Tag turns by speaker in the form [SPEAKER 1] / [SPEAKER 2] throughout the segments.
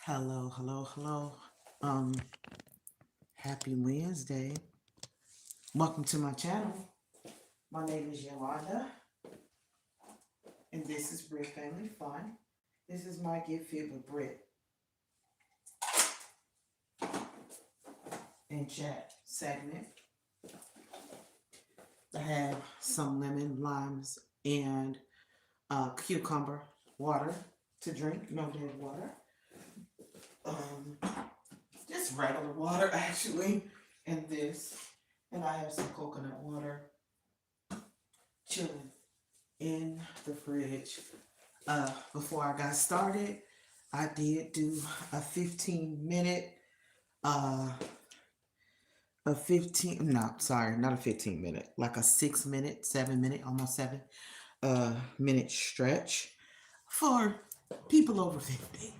[SPEAKER 1] Hello, hello, hello. Um, Happy Wednesday. Welcome to my channel. My name is Yolanda, and this is Britt Family Fun. This is my Get Fit with Britt and Chat segment. I have some lemon, limes, and cucumber water to drink. No dead water. Um, just regular water, actually, and this. And I have some coconut water chilling in the fridge. Before I got started, I did do a 15-minute, uh, a 15, no, sorry, not a 15-minute, like a 6 minute, 7 minute, almost 7 minute stretch for people over 50.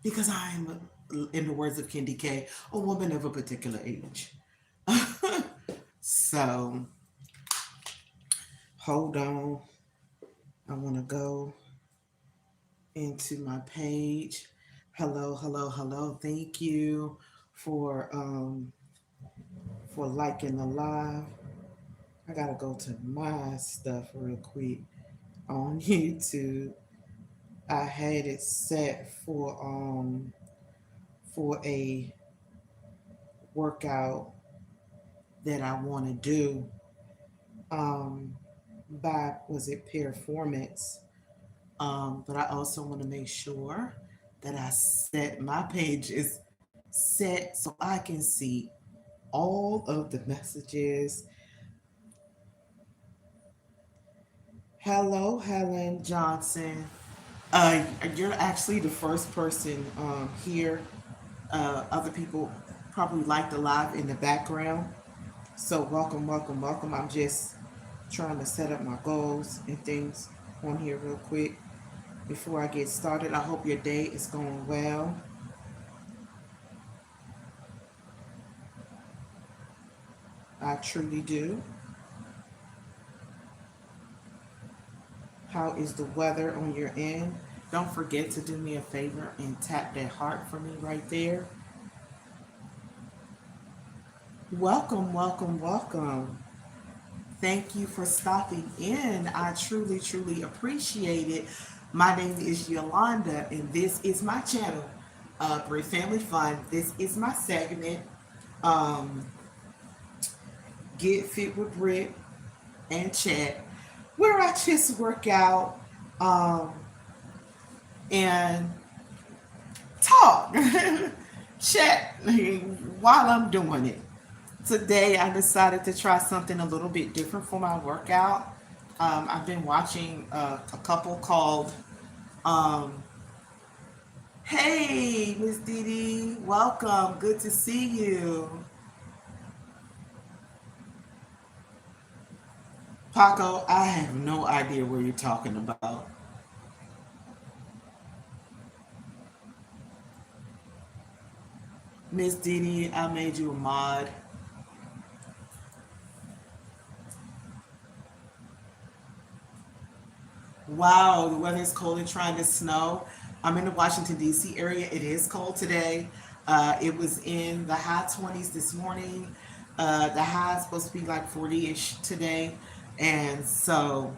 [SPEAKER 1] Because I'm, in the words of Candy K, a woman of a particular age. So, hold on. I want to go into my page. Hello, hello, hello. Thank you for liking the live. I gotta go to my stuff real quick on YouTube. I had it set for a workout that I want to do by was it performance. But I also want to make sure that I set my page is set so I can see all of the messages. Hello, Helen Johnson. You're actually the first person here. Other people probably like the live in the background. So welcome, welcome, welcome. I'm just trying to set up my goals and things on here real quick before I get started. I hope your day is going well. I truly do. How is the weather on your end? Don't forget to do me a favor and tap that heart for me right there. Welcome, welcome, welcome. Thank you for stopping in. I truly, truly appreciate it. My name is Yolanda, and this is my channel, Britt Family Fun. This is my segment, um, Get Fit with Britt and Chat, where I just work out um, and talk, chat while I'm doing it. Today, I decided to try something a little bit different for my workout. I've been watching a couple called, um, hey, Miss Dee, welcome. Good to see you. Paco, I have no idea what you're talking about. Miss Dee, I made you a mod. Wow, the weather is cold and trying to snow. I'm in the Washington, D.C. area. It is cold today. It was in the high 20s this morning. The high is supposed to be like 40-ish today. And so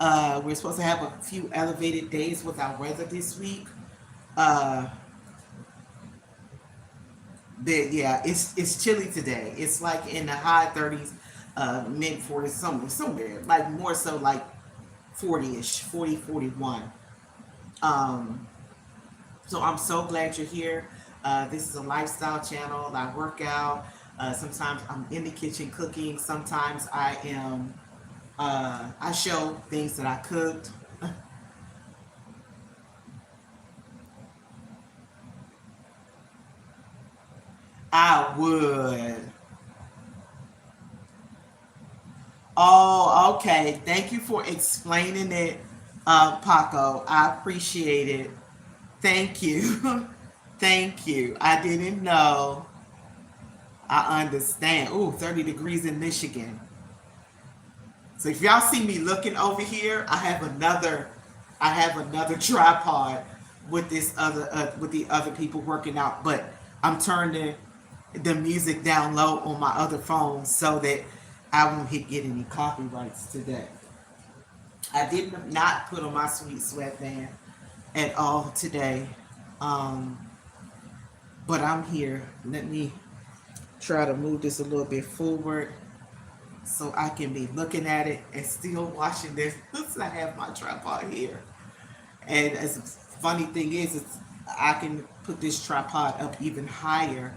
[SPEAKER 1] we're supposed to have a few elevated days with our weather this week. Uh, but yeah, it's chilly today. It's like in the high 30s, mid 40s, somewhere. Like more so like 40-ish, 40, 41. Um, so I'm so glad you're here. This is a lifestyle channel. I work out. Sometimes I'm in the kitchen cooking. Sometimes I am. I show things that I cooked. I would. Oh, okay. Thank you for explaining it, Paco. I appreciate it. Thank you. Thank you. I didn't know. I understand. Ooh, 30 degrees in Michigan. So if y'all see me looking over here, I have another tripod with this other with the other people working out, but I'm turning the music down low on my other phone so that I won't get any copyrights today. I did not put on my sweet sweatband at all today, um, but I'm here. Let me try to move this a little bit forward so I can be looking at it and still watching this. I have my tripod here. And as funny thing is I can put this tripod up even higher.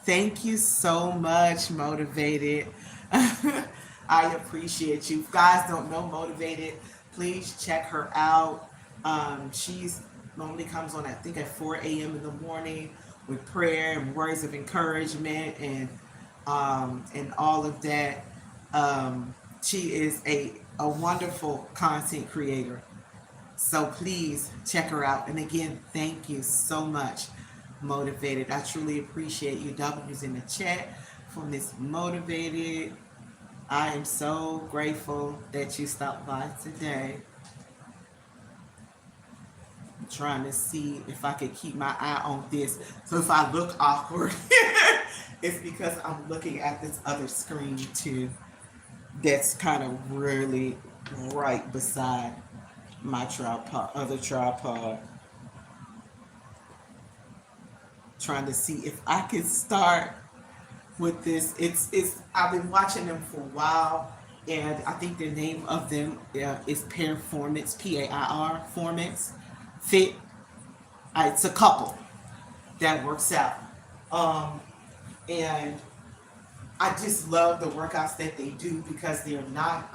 [SPEAKER 1] Thank you so much, Motivated. I appreciate you. If you guys don't know Motivated, please check her out. She's normally comes on, I think, at 4 a.m. in the morning with prayer and words of encouragement and all of that. She is a wonderful content creator. So please check her out. And again, thank you so much, Motivated. I truly appreciate you. W's in the chat for Miss Motivated. I am so grateful that you stopped by today. I'm trying to see if I could keep my eye on this. So if I look awkward, it's because I'm looking at this other screen too. That's kind of really right beside my tripod, other tripod. Trying to see if I can start with this. It's I've been watching them for a while, and I think the name of them is Performance, Pair Formance Fit. It's a couple that works out, and I just love the workouts that they do because they're not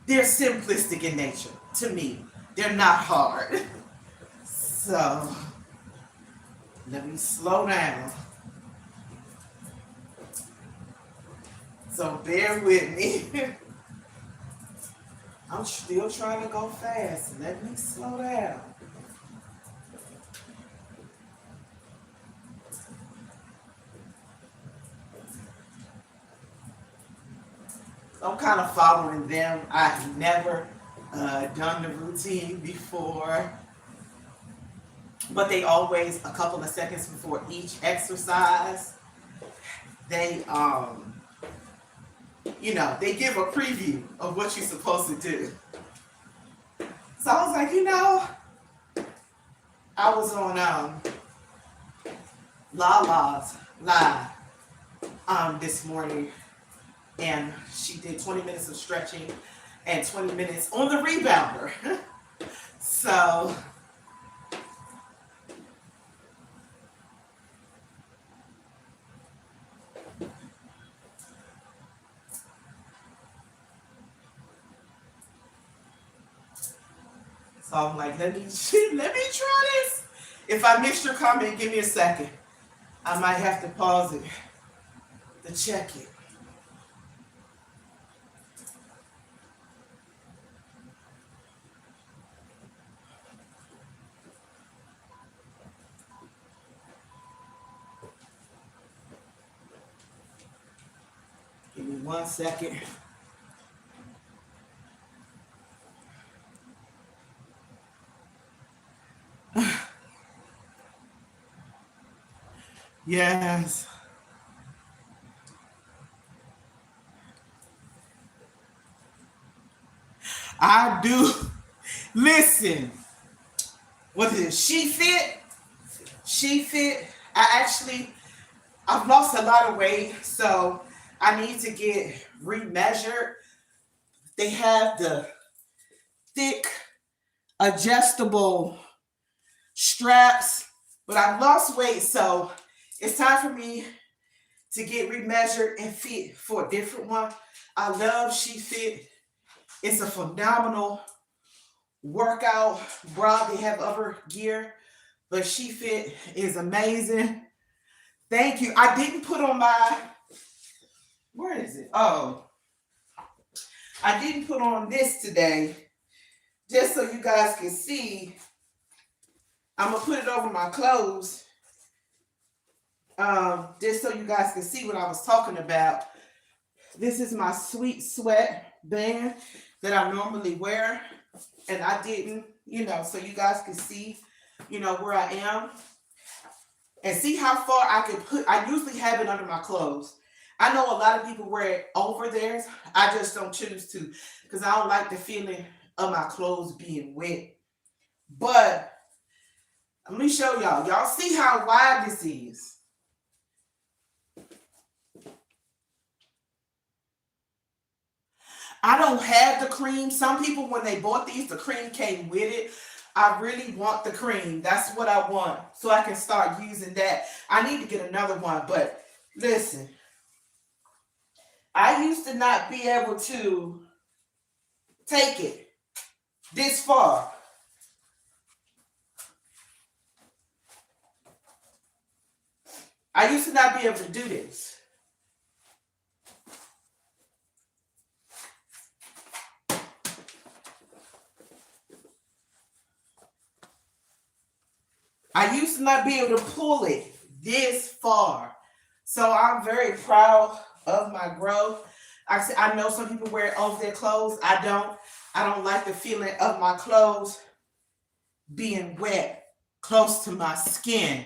[SPEAKER 1] they're simplistic in nature to me. They're not hard. So let me slow down. So bear with me. I'm still trying to go fast. Let me slow down. I'm kind of following them. I've never done the routine before, but they always, a couple of seconds before each exercise, they they give a preview of what you're supposed to do. So I was like, I was on Lala's live this morning, and she did 20 minutes of stretching and 20 minutes on the rebounder. So I'm like, let me try this. If I missed your comment, give me a second. I might have to pause it to check it. Give me 1 second. Yes. I do. Listen. What is it? She Fit? She Fit. I've lost a lot of weight, so I need to get remeasured. They have the thick, adjustable straps, but I've lost weight, so it's time for me to get remeasured and fit for a different one. I love She Fit. It's a phenomenal workout bra. They have other gear, but She Fit is amazing. Thank you. I didn't put on where is it? Oh, I didn't put on this today, just so you guys can see. I'm going to put it over my clothes, just so you guys can see what I was talking about. This is my sweet sweat band. that I normally wear, and I didn't, so you guys can see, where I am, and see how far I can put. I usually have it under my clothes. I know a lot of people wear it over theirs. I just don't choose to because I don't like the feeling of my clothes being wet. But let me show y'all. Y'all see how wide this is. I don't have the cream. Some people, when they bought these, the cream came with it. I really want the cream. That's what I want. So I can start using that. I need to get another one. But listen, I used to not be able to take it this far. I used to not be able to do this. I used to not be able to pull it this far. So I'm very proud of my growth. I know some people wear it over their clothes. I don't. I don't like the feeling of my clothes being wet close to my skin.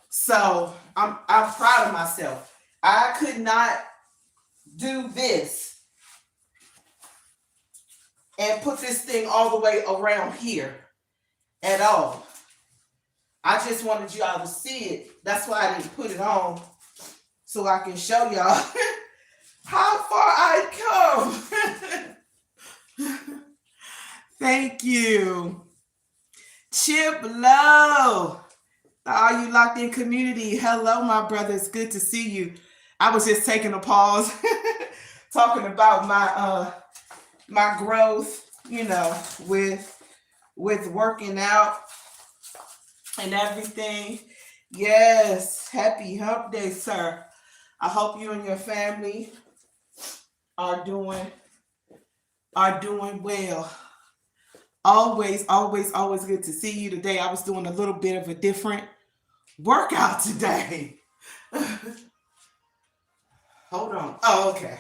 [SPEAKER 1] So I'm proud of myself. I could not do this and put this thing all the way around here at all. I just wanted y'all to see it. That's why I didn't put it on, so I can show y'all how far I come. Thank you. Chip Low. All you locked in community. Hello, my brother. It's good to see you. I was just taking a pause, talking about my growth, with working out and everything. Yes, happy hump day, sir. I hope you and your family are doing well. Always, always, always good to see you today. I was doing a little bit of a different workout today. Hold on. Oh, okay.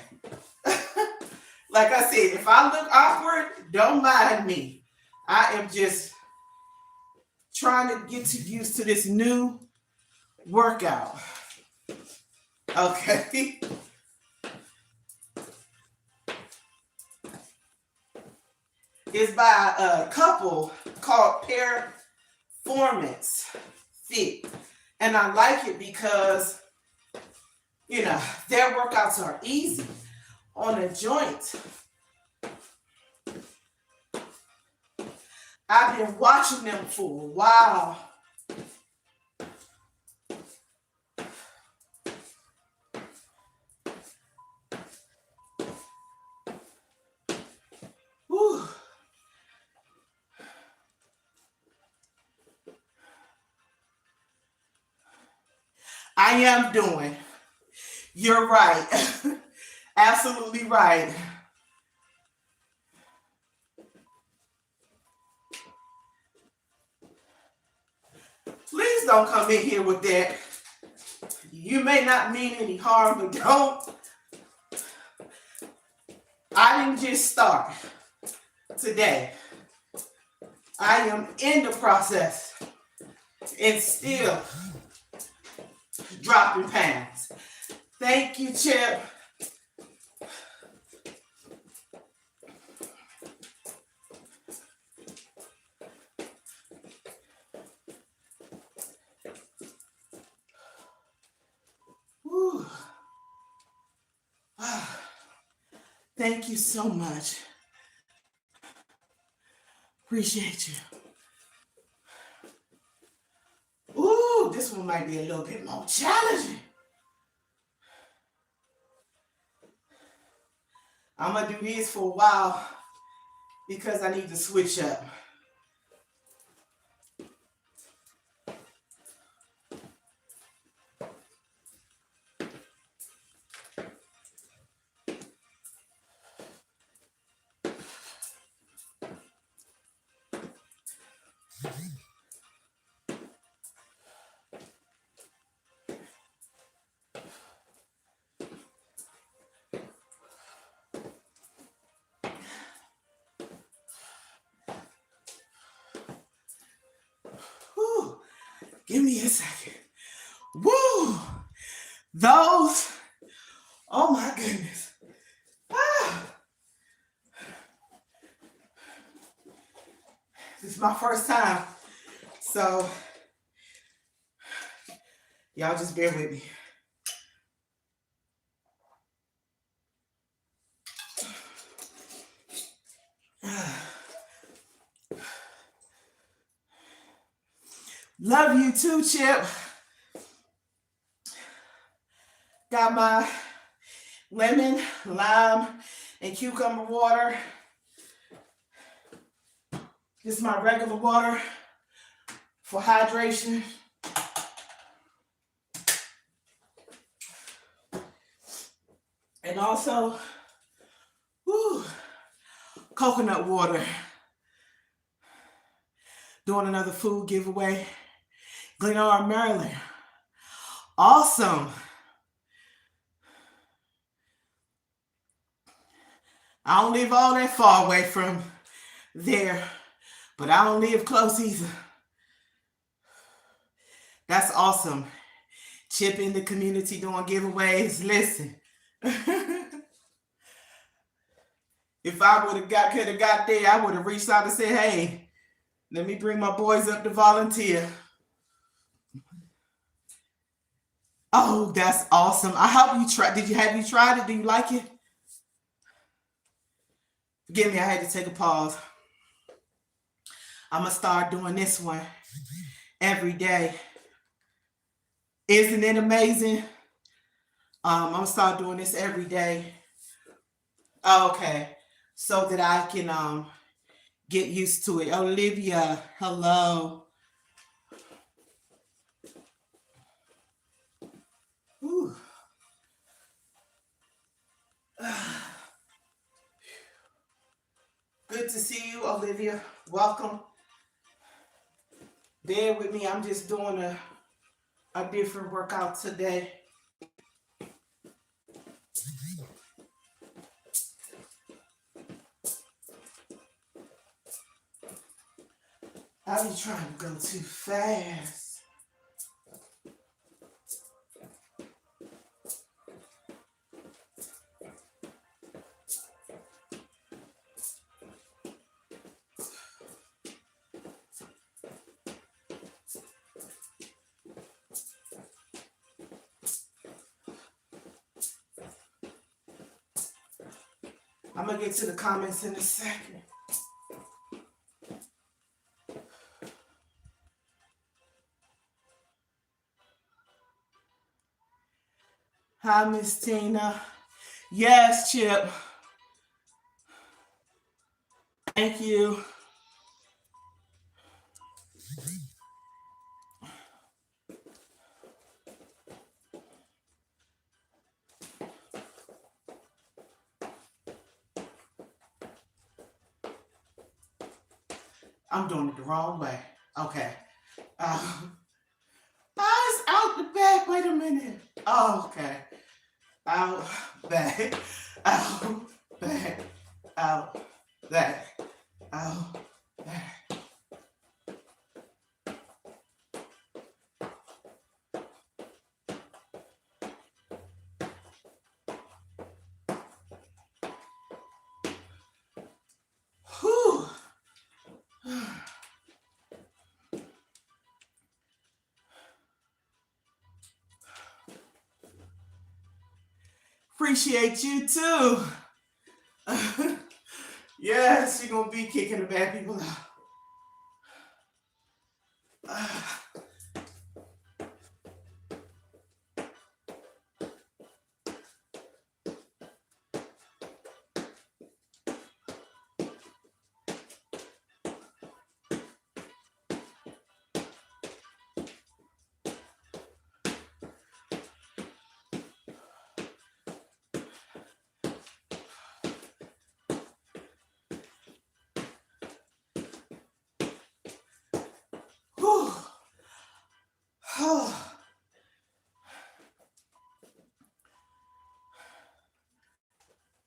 [SPEAKER 1] Like I said, if I look awkward, don't mind me. I am just trying to get used to this new workout. Okay. It's by a couple called Performance Fit. And I like it because, their workouts are easy on a joint. I've been watching them for a while. Whew. I am doing. You're right. Absolutely right. Please don't come in here with that. You may not mean any harm, but don't. I didn't just start today. I am in the process and still dropping pounds. Thank you, Chip. Whew. Thank you so much. Appreciate you. Ooh, this one might be a little bit more challenging. I'm going to do this for a while because I need to switch up. Give me a second. Woo! Those, oh my goodness. Ah, this is my first time. So, y'all just bear with me. Love you too, Chip. Got my lemon, lime, and cucumber water. This is my regular water for hydration. And also, coconut water. Doing another food giveaway. Glenora, Maryland. Awesome. I don't live all that far away from there, but I don't live close either. That's awesome. Chip in the community doing giveaways. Listen. If I could have got there, I would have reached out and said, hey, let me bring my boys up to volunteer. Oh, that's awesome. I hope you tried. Have you tried it? Do you like it? Forgive me, I had to take a pause. I'm going to start doing this one every day. Isn't it amazing? I'm going to start doing this every day. Okay. So that I can get used to it. Olivia, hello. Ooh. Good to see you, Olivia. Welcome. Bear with me. I'm just doing a different workout today. I be trying to go too fast. I'm going to get to the comments in a second. Hi, Miss Tina. Yes, Chip. Thank you. I'm doing it the wrong way. Okay. I was out the back. Wait a minute. Oh, okay. Out, back, out, back, out, back, out, back. Whew. Appreciate you too. Yes, you're gonna be kicking the bad people out.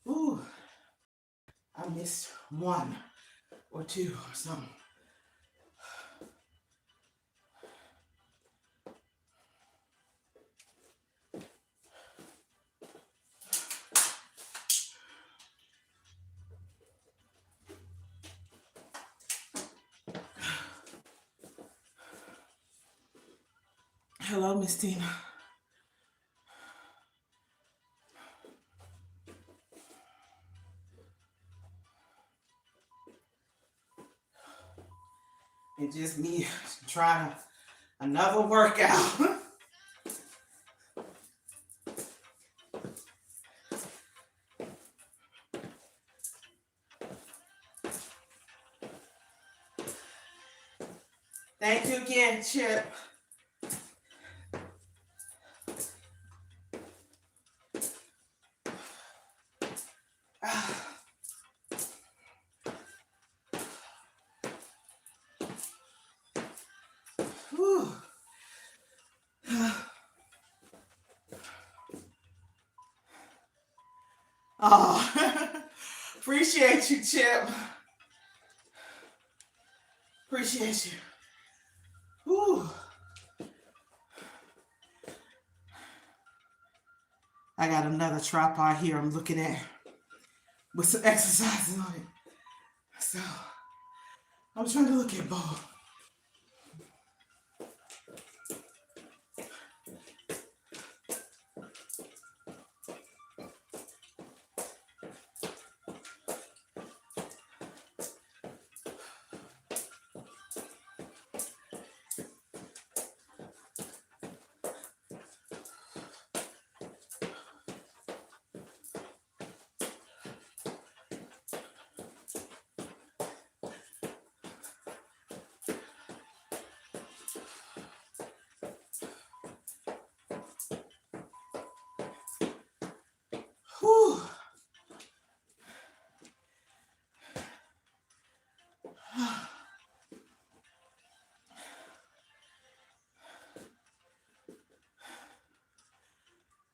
[SPEAKER 1] Ooh, I missed one or two or something. Hello, Miss Tina. It just me trying another workout. Thank you again, Chip. Whew. Oh, appreciate you, Chip. Appreciate you. Whew. I got another tripod here I'm looking at with some exercises on it. So I'm trying to look at both. Whew.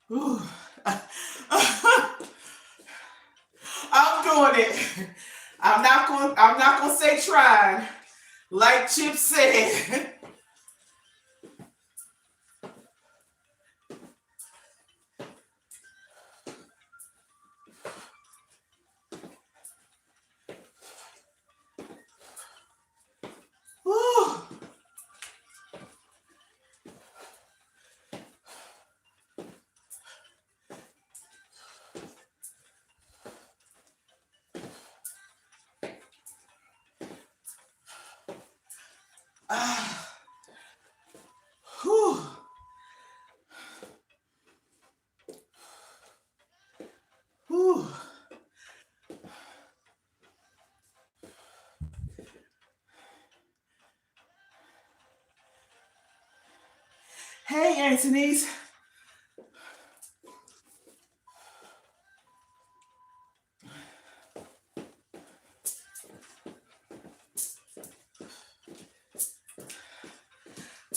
[SPEAKER 1] Whew. I'm doing it. I'm not gonna say trying. Like Chip said. Whew. Ah. Whew. Whew. Hey, Anthony's.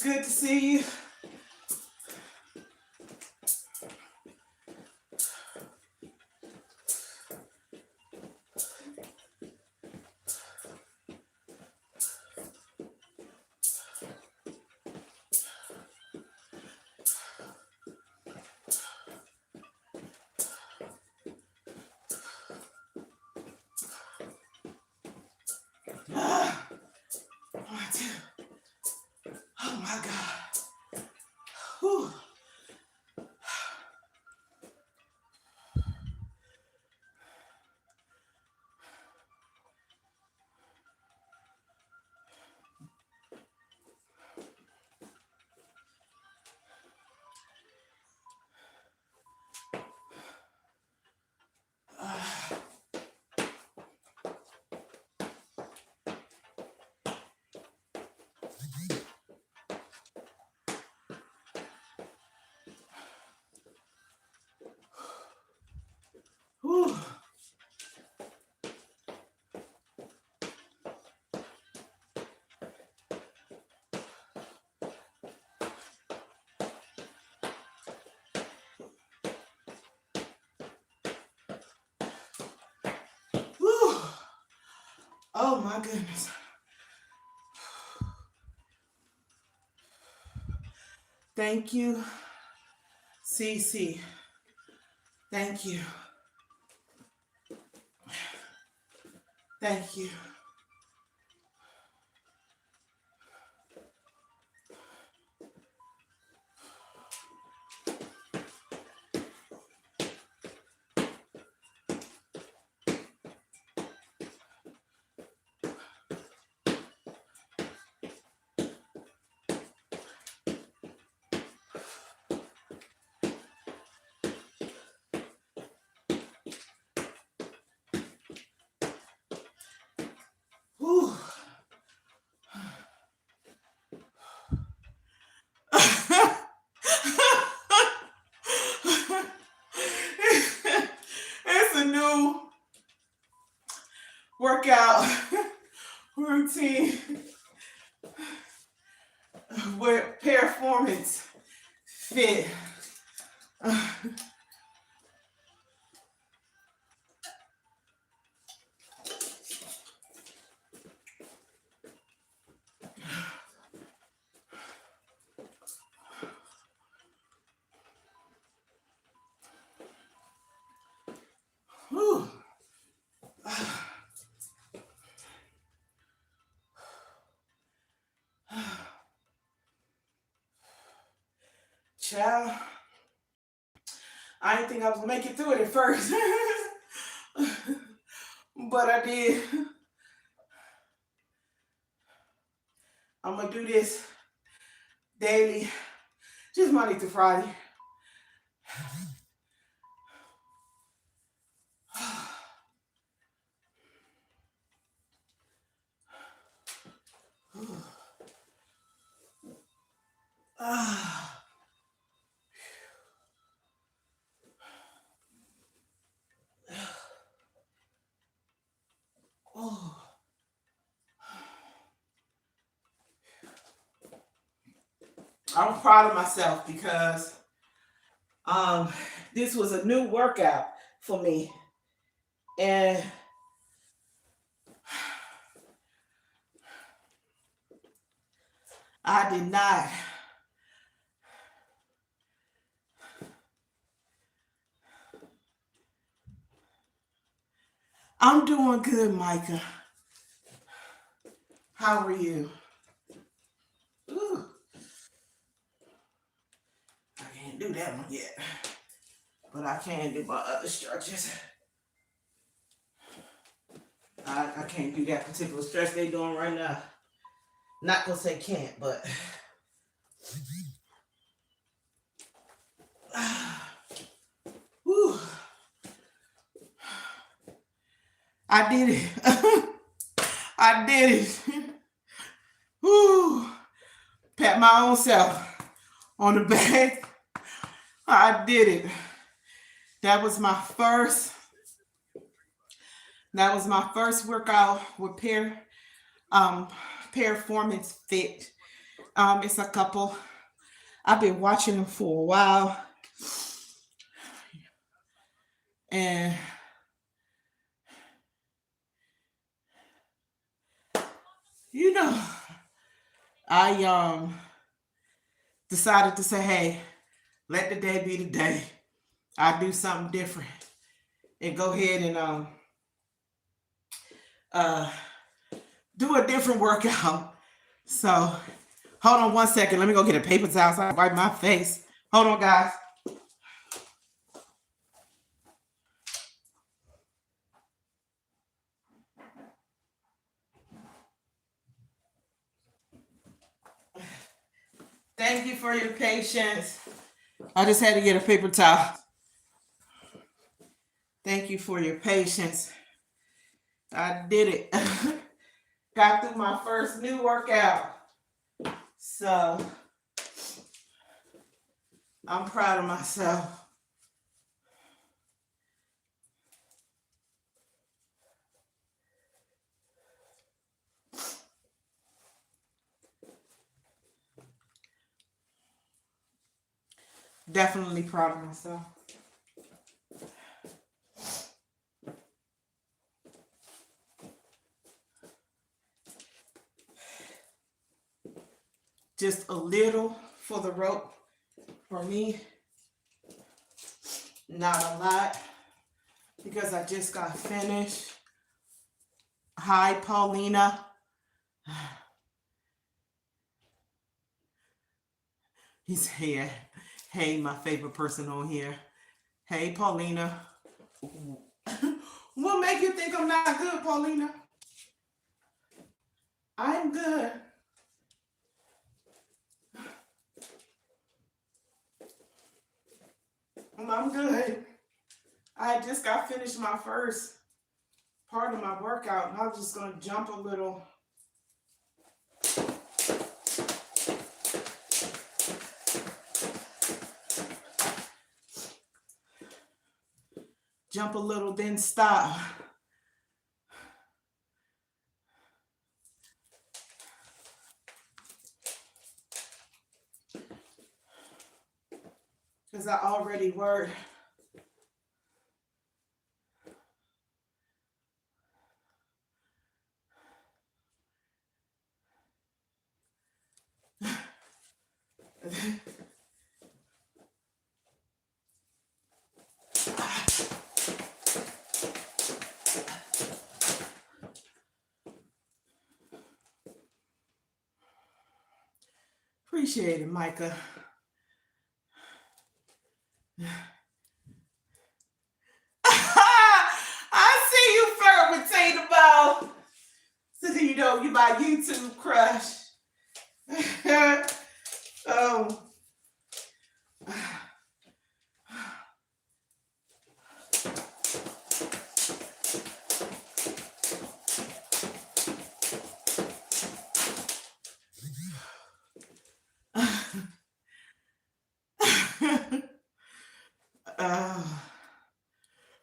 [SPEAKER 1] Good to see you. Ah. One, two. Oh my God. Whew. Ah. Whew. Whew. Oh my goodness. Thank you, Cece. Thank you. Thank you. workout routine with Performance Fit. Whew. Child, I didn't think I was gonna make it through it at first, but I did. I'm gonna do this daily, just Monday through Friday. I'm proud of myself because this was a new workout for me, and I did not. I'm doing good, Micah. How are you? Ooh. I can't do that one yet, but I can do my other stretches. I can't do that particular stretch they doing right now. Not gonna say can't, but whew. I did it. I did it. Whew. Pat my own self on the back. I did it. That was my first workout with Performance Fit. It's a couple. I've been watching them for a while. And you know, I decided to say, hey, let the day be the day. I do something different and go ahead and uh do a different workout. So hold on one second. Let me go get a paper towel so I can wipe my face. Hold on, guys. Thank you for your patience. I just had to get a paper towel. Thank you for your patience. I did it. Got through my first new workout. So I'm proud of myself. Definitely proud of myself. Just a little for the rope for me. Not a lot because I just got finished. Hi, Paulina. He's here. Hey, my favorite person on here. Hey, Paulina. What make you think I'm not good, Paulina? I'm good. I'm good. I just got finished my first part of my workout, and I'm just going to jump a little. Jump a little, then stop. because I already worked. Appreciate it, Micah. I see you, Fur Potato Ball. So you know you my YouTube crush. Oh. uh,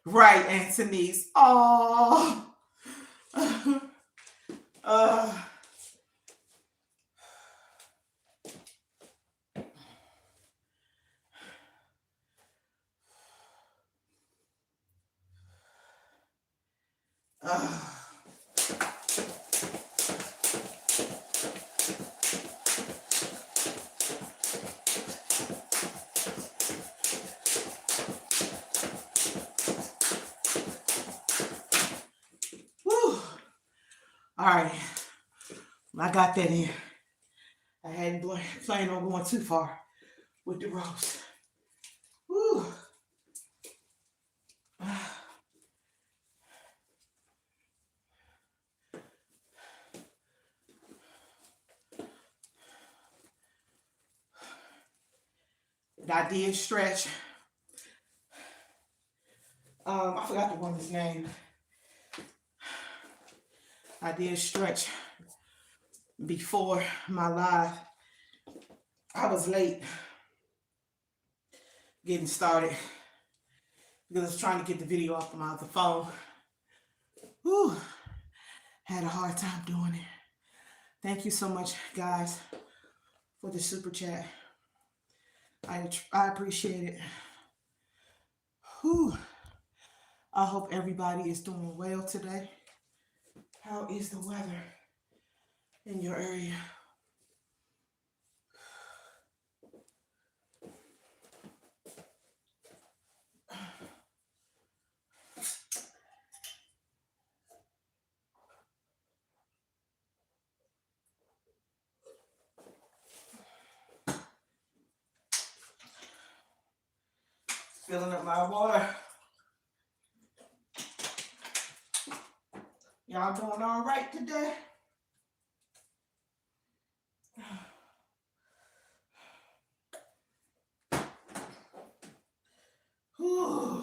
[SPEAKER 1] right, Anthony's. Oh. uh, uh. Whew. All right, I got that in. I hadn't planned on going too far with the roast. Whew. I did stretch. I forgot the woman's name. I did stretch before my live. I was late getting started because I was trying to get the video off of my other phone. Whew. Had a hard time doing it. Thank you so much, guys, for the super chat. I appreciate it. Whew. I hope everybody is doing well today. How is the weather in your area? Filling up my water. Y'all doing all right today? Whew.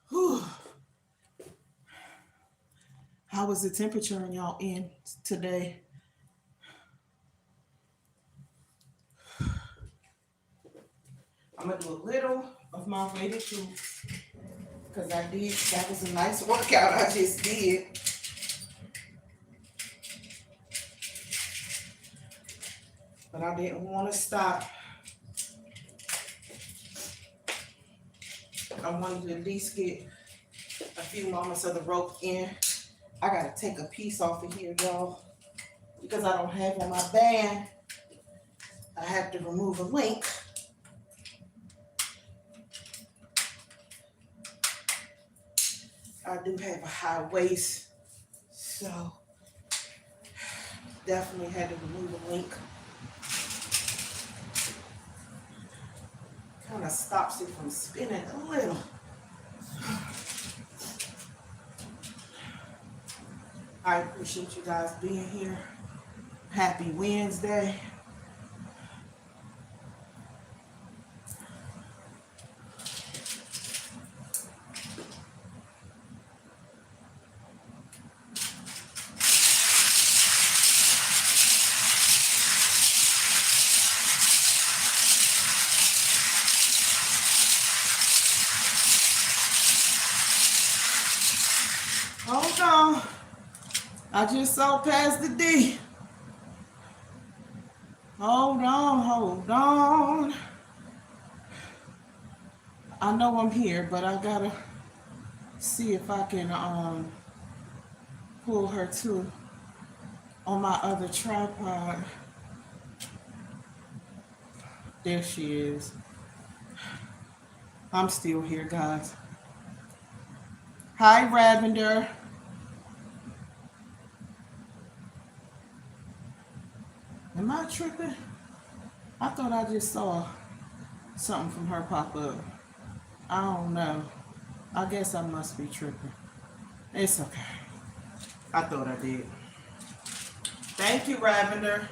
[SPEAKER 1] Whew. How was the temperature in y'all in today? I'm gonna do a little of my weighted glutes because that was a nice workout I just did. But I didn't want to stop. I wanted to at least get a few moments of the rope in. I gotta take a piece off of here, y'all, because I don't have on my band. I have to remove a link. I do have a high waist, so definitely had to remove a link. Kind of stops it from spinning a little. I appreciate you guys being here. Happy Wednesday. Hold on. I just saw past the D. Hold on, hold on. I know I'm here, but I gotta see if I can pull her too on my other tripod. There she is. I'm still here, guys. Hi, Ravender. Am I tripping? I thought I just saw something from her pop up. I don't know. I guess I must be tripping. It's okay. I thought I did. Thank you, Ravender.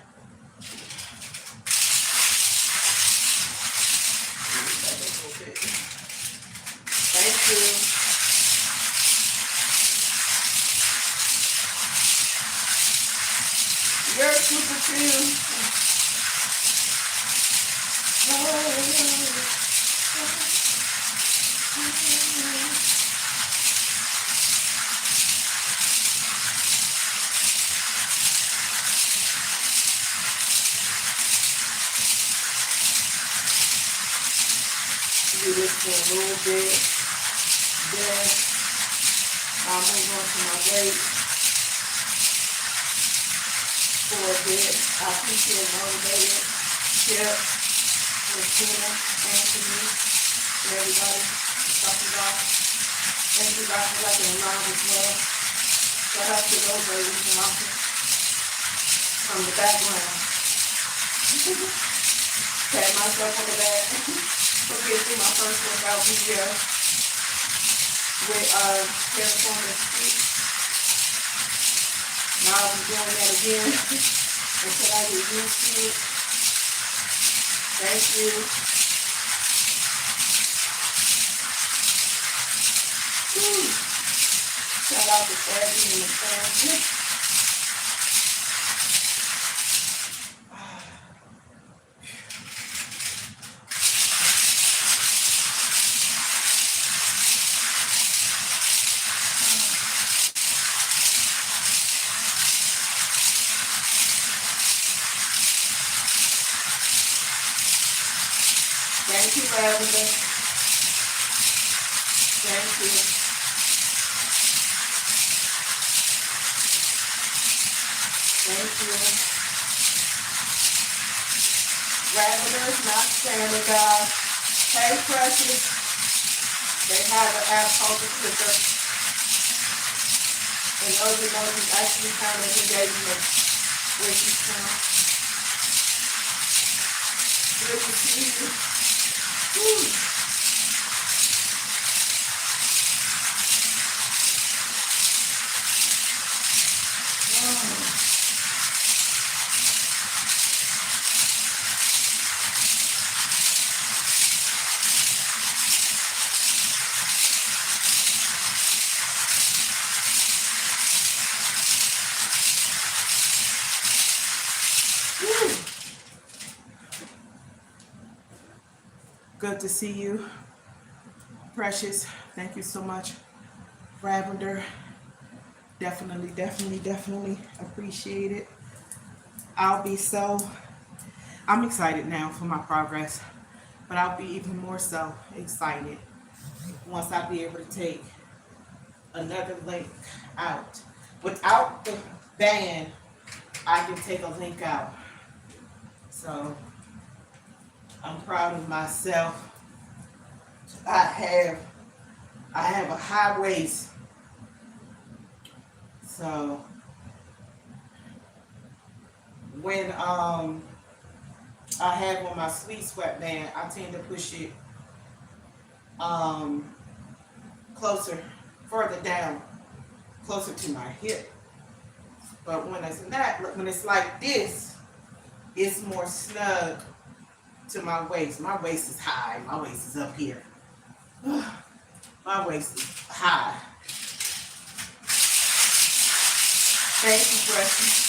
[SPEAKER 1] Thank you. You're super too. Do this for a little bit. Then I'll move on to my weight for a bit. I'll keep you motivated. Chip, Christina, Anthony, and everybody. Talking about. Thank you guys for liking the live as well. Shout out to those ladies and watching from the background. Pat myself on the back. We'll get through my first workout video with California Street. Now I'll be doing that again until I get used to it. Thank you. Woo. Shout out to Abby and the family. Thank you, Lavender. Thank you. Thank you. Lavender is not standard, guys. Hey, Precious. They have an app called the Clicker. And those emojis actually kind of engagement where she's from. Good to see you. Woo. Oh. Woo. Good to see you, Precious. Thank you so much, Ravender. Definitely appreciate it. I'm excited now for my progress, but I'll be even more so excited once I be able to take another link out. Without the band, I can take a link out. So I'm proud of myself. I have a high waist. So when I have on my sweet sweatband, I tend to push it further down, closer to my hip. But when it's like this, it's more snug to my waist. My waist is high. My waist is up here. My waist is high. Thank you, Preston.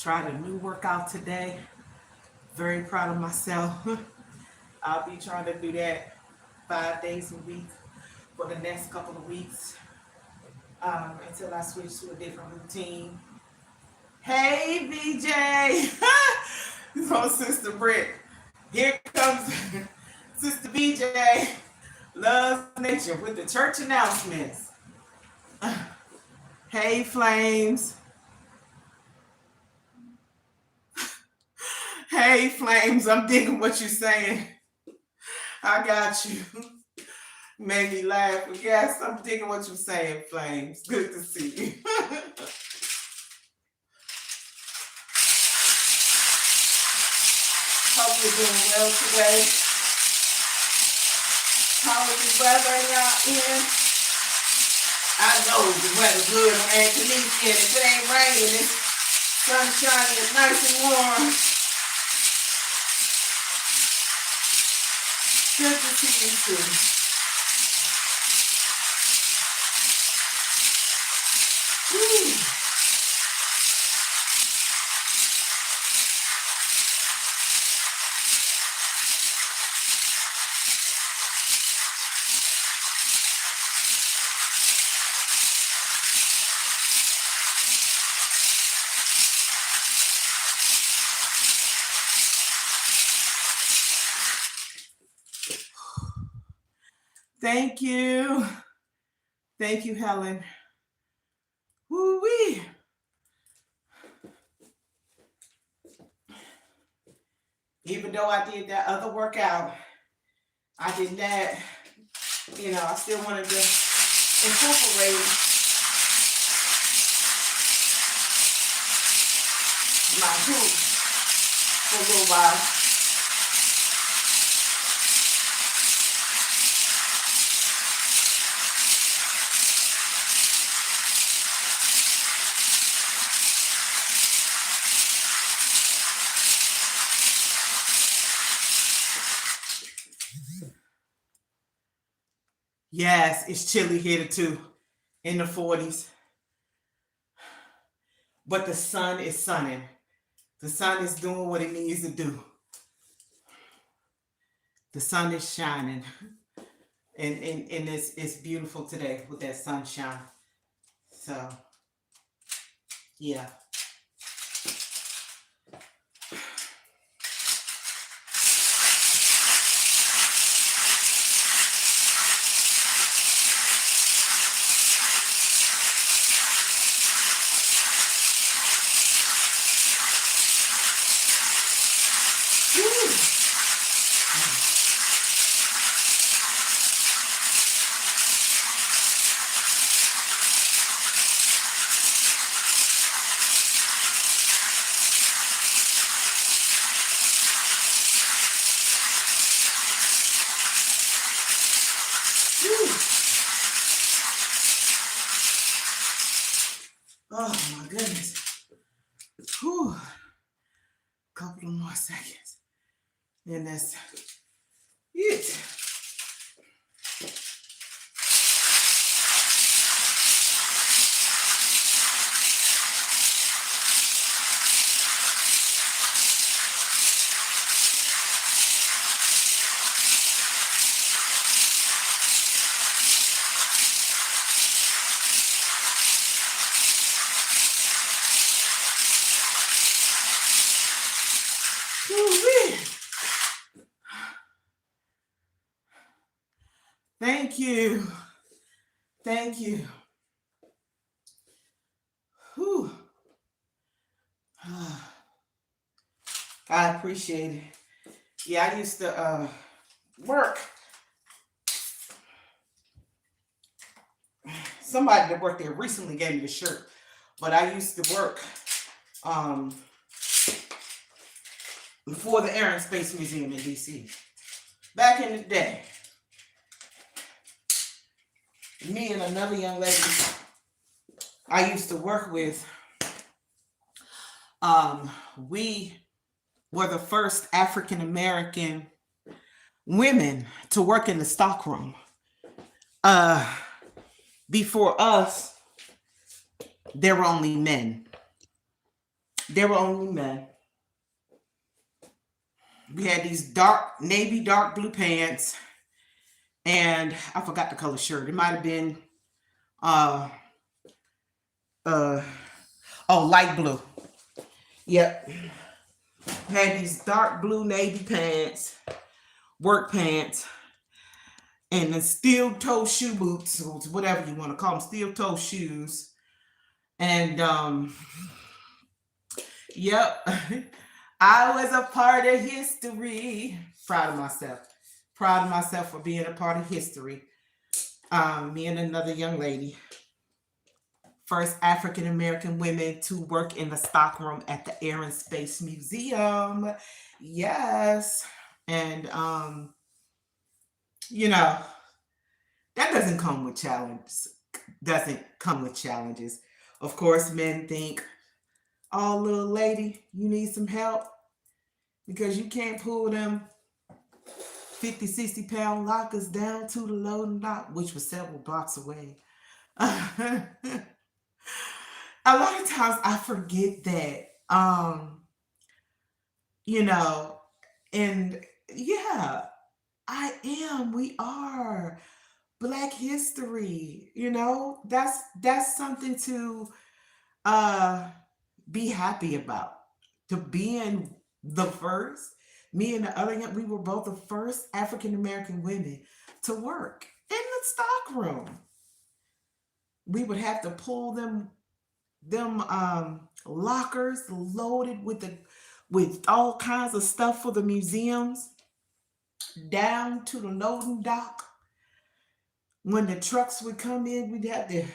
[SPEAKER 1] Tried a new workout today. Very proud of myself. I'll be trying to do that 5 days a week for the next couple of weeks until I switch to a different routine. Hey, BJ! So, Sister Britt. Here comes Sister BJ. Loves Nature with the church announcements. Hey, Flames. Hey, Flames. I'm digging what you're saying. I got you. Made me laugh. But yes, I'm digging what you're saying, Flames. Good to see you. Hope you're doing well today. How is the weather y'all in? I know the weather's good on Anthony's in. If it ain't raining, it's sunshiny and nice and warm. Good to see you too. Thank you. Thank you, Helen. Woo-wee. Even though I did that other workout, I did that, I still wanted to incorporate my group for a little while. Yes, it's chilly here too, in the 40s. But the sun is sunning. The sun is doing what it needs to do. The sun is shining. And it's beautiful today with that sunshine. So, yeah. Oh my goodness. Whew. Couple of more seconds. And that's it. Thank you. Thank you. Whew. I appreciate it. Yeah, I used to work somebody that worked there recently gave me the shirt, but I used to work um, for the Air and Space Museum in DC. Back in the day, me and another young lady I used to work with, we were the first African American women to work in the stockroom. Uh, Before us, there were only men. There were only men. We had these dark, navy dark blue pants, and I forgot the color shirt. It might have been uh uh oh, light blue. Yep. Had these dark blue navy pants, work pants, and the steel toe shoe boots, or whatever you want to call them, steel toe shoes. And yep, I was a part of history. Proud of myself. Proud of myself for being a part of history. Me and another young lady, first African American women to work in the stockroom at the Air and Space Museum. Yes. And you know, that doesn't come with challenges. Doesn't come with challenges. Of course, men think, oh, little lady, you need some help because you can't pull them 50, 60 pound lockers down to the loading dock, which was several blocks away. A lot of times I forget that. You know, and yeah, we are. Black history, that's something to uh be happy about. To being the first, me and the other we were both the first African American women to work in the stockroom. We would have to pull them lockers loaded with all kinds of stuff for the museums down to the loading dock. When the trucks would come in, we'd have to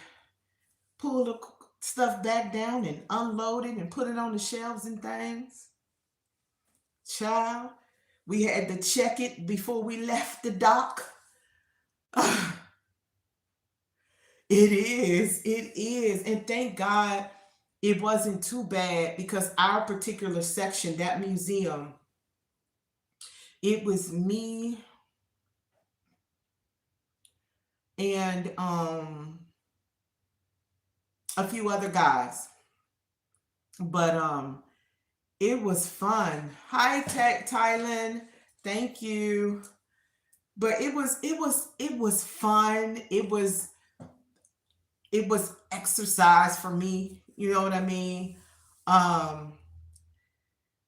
[SPEAKER 1] pull the stuff back down and unload it and put it on the shelves and things. Child, we had to check it before we left the dock. It is. And thank God it wasn't too bad because our particular section, that museum, it was me and a few other guys. But it was fun. Hi Tech Thailand. Thank you. But it was fun. It was exercise for me. You know what I mean? Um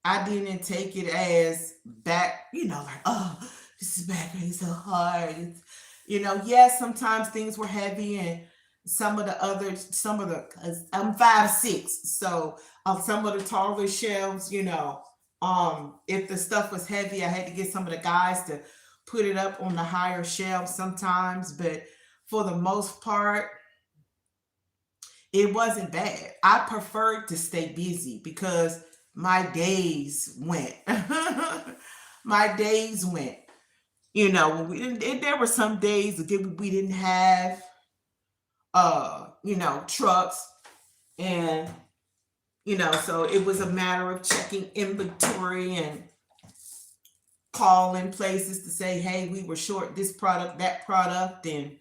[SPEAKER 1] I didn't take it as back, like, oh, this is back pain so hard. Yes, sometimes things were heavy and some of the, 'cause I'm 5'6", so some of the taller shelves, if the stuff was heavy, I had to get some of the guys to put it up on the higher shelves sometimes, but for the most part, it wasn't bad. I preferred to stay busy because my days went. My days went. There were some days that we didn't have, trucks, and so it was a matter of checking inventory and calling places to say, hey, we were short this product, that product, and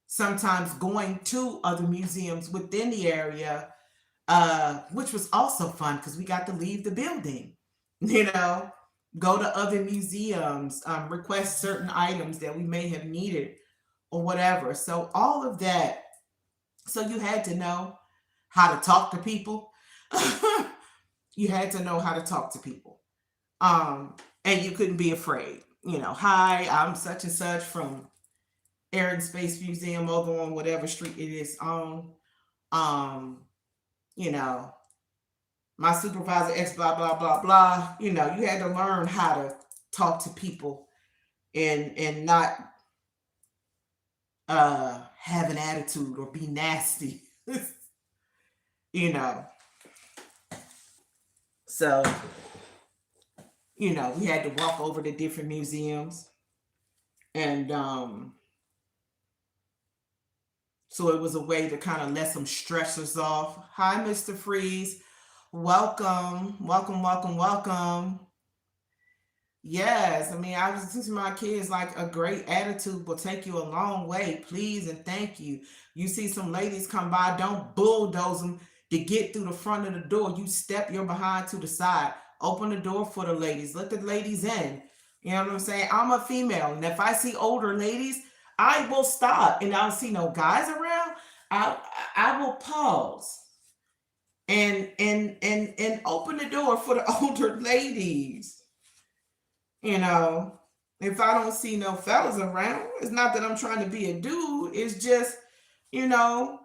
[SPEAKER 1] sometimes going to other museums within the area, which was also fun because we got to leave the building, you know, go to other museums, request certain items that we may have needed or whatever. So all of that. So you had to know how to talk to people. You had to know how to talk to people. And you couldn't be afraid. Hi, I'm such and such from Air and Space Museum over on whatever street it is on. Um, you know, my supervisor X blah blah blah blah. You had to learn how to talk to people and not have an attitude or be nasty. you know. So, we had to walk over to different museums. And so it was a way to kind of let some stressors off. Hi, Mr. Freeze. Welcome, welcome, welcome, welcome. Yes, I mean, I was teaching my kids like a great attitude will take you a long way. Please and thank you. You see some ladies come by, don't bulldoze them to get through the front of the door. You step your behind to the side. Open the door for the ladies. Let the ladies in. You know what I'm saying? I'm a female, and if I see older ladies, I will stop, and I don't see no guys around. I I will pause and open the door for the older ladies. You know, if I don't see no fellas around, it's not that I'm trying to be a dude. It's just, you know,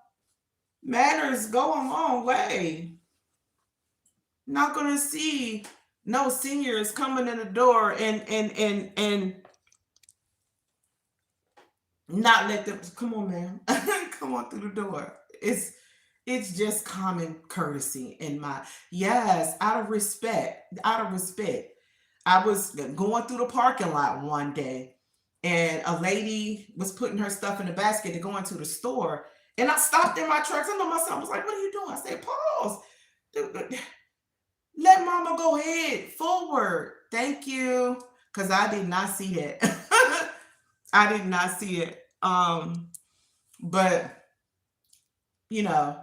[SPEAKER 1] manners go a long way. Not gonna see no seniors coming in the door and not let them come on, man. Come on through the door. It's just common courtesy in my yes, out of respect. Out of respect. I was going through the parking lot one day and a lady was putting her stuff in the basket to go into the store. And I stopped in my tracks. I know myself. I was like, what are you doing? I said, pause. Let mama go ahead. Forward. Thank you. Because I did not see that. I did not see it. But you know,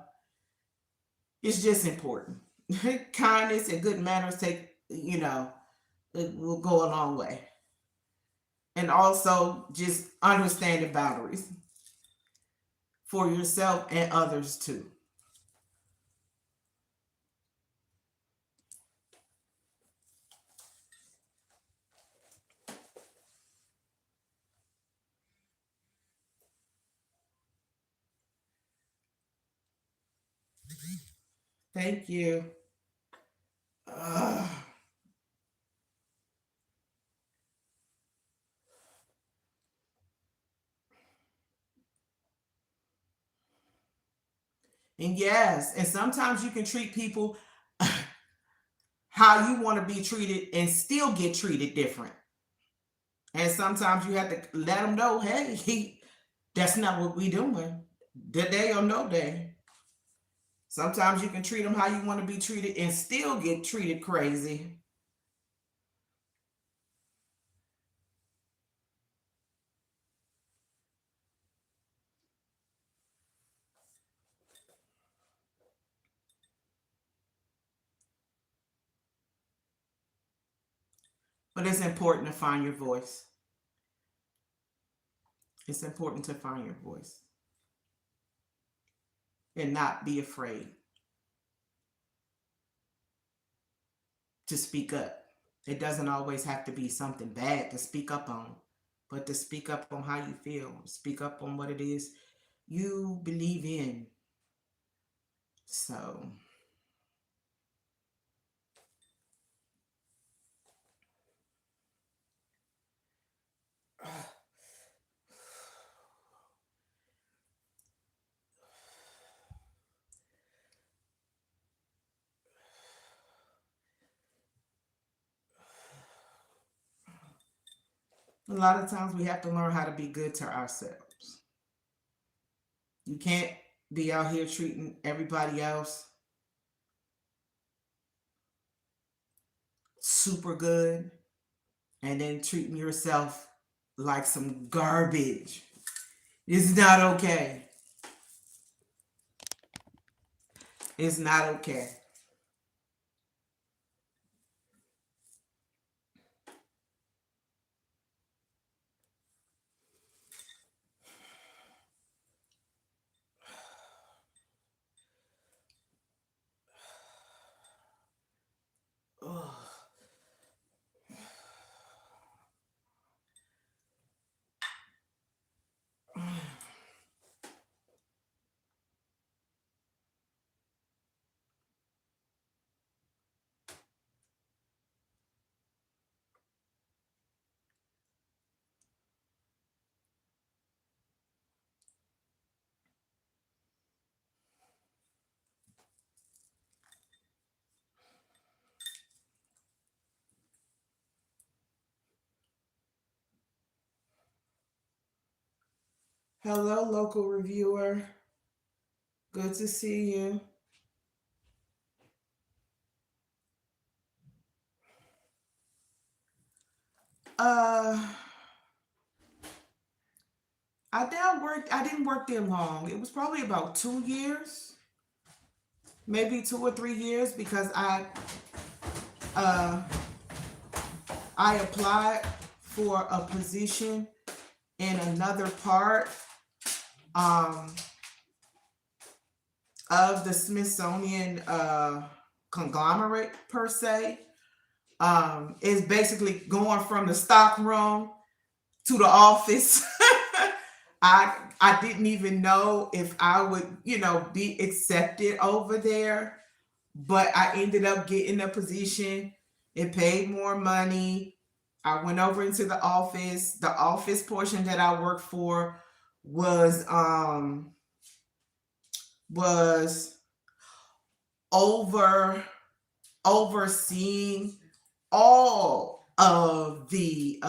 [SPEAKER 1] it's just important. Kindness and good manners take, it will go a long way. And also just understanding boundaries for yourself and others too. Thank you. Ugh. And yes, and sometimes you can treat people how you want to be treated and still get treated different. And sometimes you have to let them know, hey, that's not what we doing. The day or no day. Sometimes you can treat them how you want to be treated and still get treated crazy. But it's important to find your voice. It's important to find your voice and not be afraid to speak up. It doesn't always have to be something bad to speak up on, but to speak up on how you feel, speak up on what it is you believe in. So, a lot of times we have to learn how to be good to ourselves. You can't be out here treating everybody else super good and then treating yourself like some garbage. It's not okay. It's not okay. Ugh. Hello, local reviewer. Good to see you. Uh, I didn't work there long. It was probably about 2 years, maybe 2 or 3 years, because uh I applied for a position in another part um of the Smithsonian conglomerate per se. It's basically going from the stock room to the office. I didn't even know if I would, be accepted over there, but I ended up getting a position. It paid more money. I went over into the office. The office portion that I worked for was was over overseeing all of the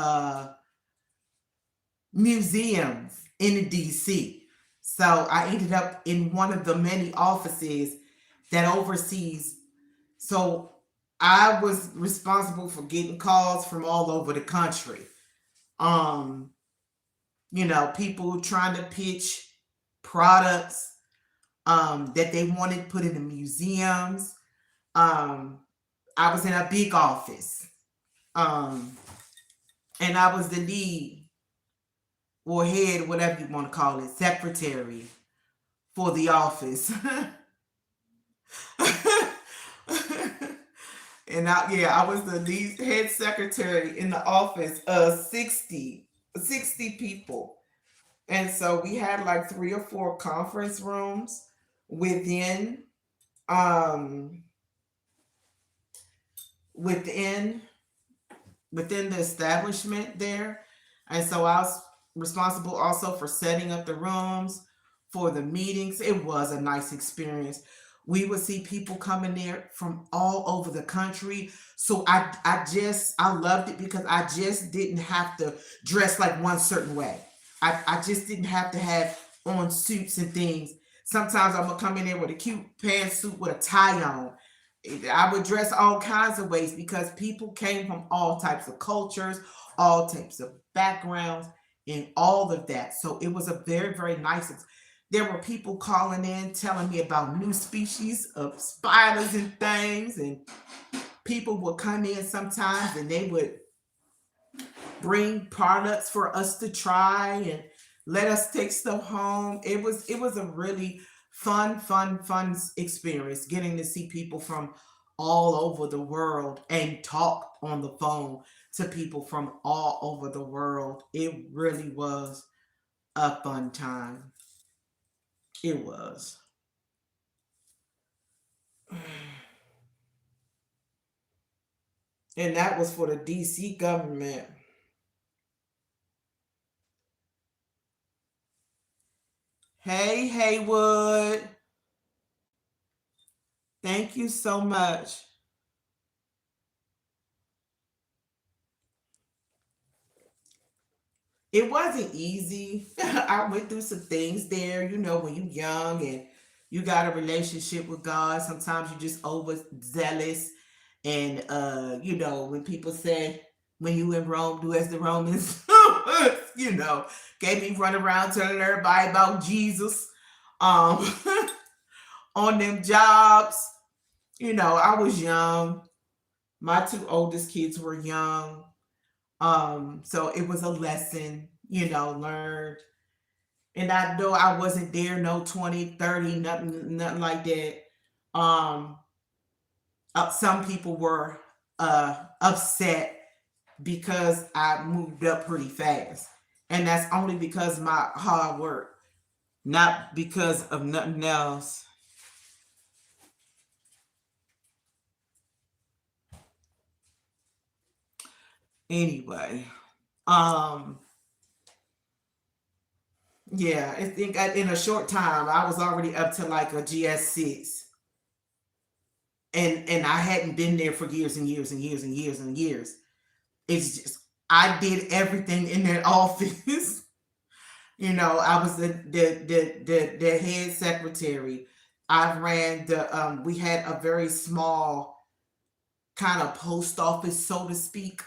[SPEAKER 1] museums in DC. So I ended up in one of the many offices that oversees. So I was responsible for getting calls from all over the country. Um, people trying to pitch products that they wanted put in the museums. Um, I was in a big office. Um, and I was the lead or head, whatever you want to call it, secretary for the office. And I was the lead head secretary in the office of 60 people. And so we had like 3 or 4 conference rooms within um within within the establishment there. And so I was responsible also for setting up the rooms for the meetings. It was a nice experience. We would see people coming there from all over the country. So I loved it because I just didn't have to dress like one certain way. I just didn't have to have on suits and things. Sometimes I'm gonna come in there with a cute pantsuit with a tie on. I would dress all kinds of ways because people came from all types of cultures, all types of backgrounds, and all of that. So it was a very, very nice. There were people calling in telling me about new species of spiders and things, and people would come in sometimes and they would bring products for us to try and let us take stuff home. It was a really fun experience getting to see people from all over the world and talk on the phone to people from all over the world. It really was a fun time. It was. And that was for the DC government. Hey, Haywood. Thank you so much. It wasn't easy. I went through some things there, when you're young and you got a relationship with God. Sometimes you're just overzealous. And when people say, when you in Rome, do as the Romans, you know, gave me run around telling everybody about Jesus. Um, on them jobs, I was young. My 2 oldest kids were young. So it was a lesson, learned. And I know I wasn't there no 20, 30, nothing like that. Um, some people were upset because I moved up pretty fast. And that's only because of my hard work, not because of nothing else. Anyway, um, yeah, I think in a short time I was already up to like a GS6, and I hadn't been there for years and years and years and years and years. It's just I did everything in that office. I was the head secretary. I ran we had a very small kind of post office, so to speak,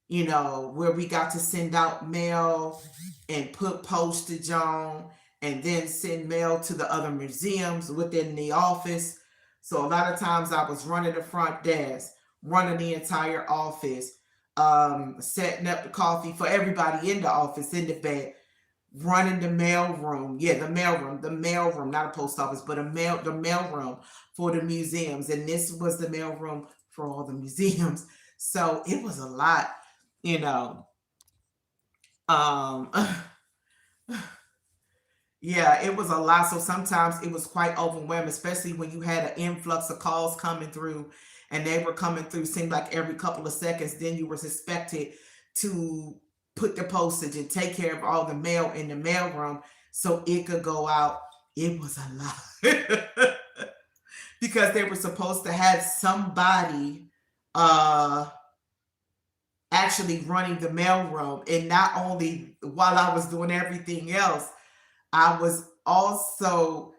[SPEAKER 1] where we got to send out mail and put postage on and then send mail to the other museums within the office. So a lot of times I was running the front desk, running the entire office, setting up the coffee for everybody in the office in the bed, running the mail room. Yeah, the mail room, not a post office, but the mail room for the museums. And this was the mail room for all the museums. So it was a lot, you know. Um, yeah, it was a lot. So sometimes it was quite overwhelming, especially when you had an influx of calls coming through and they were coming through, seemed like every couple of seconds. Then you were expected to put the postage and take care of all the mail in the mail room so it could go out. It was a lot. Because they were supposed to have somebody uh actually running the mailroom. And not only while I was doing everything else, I was also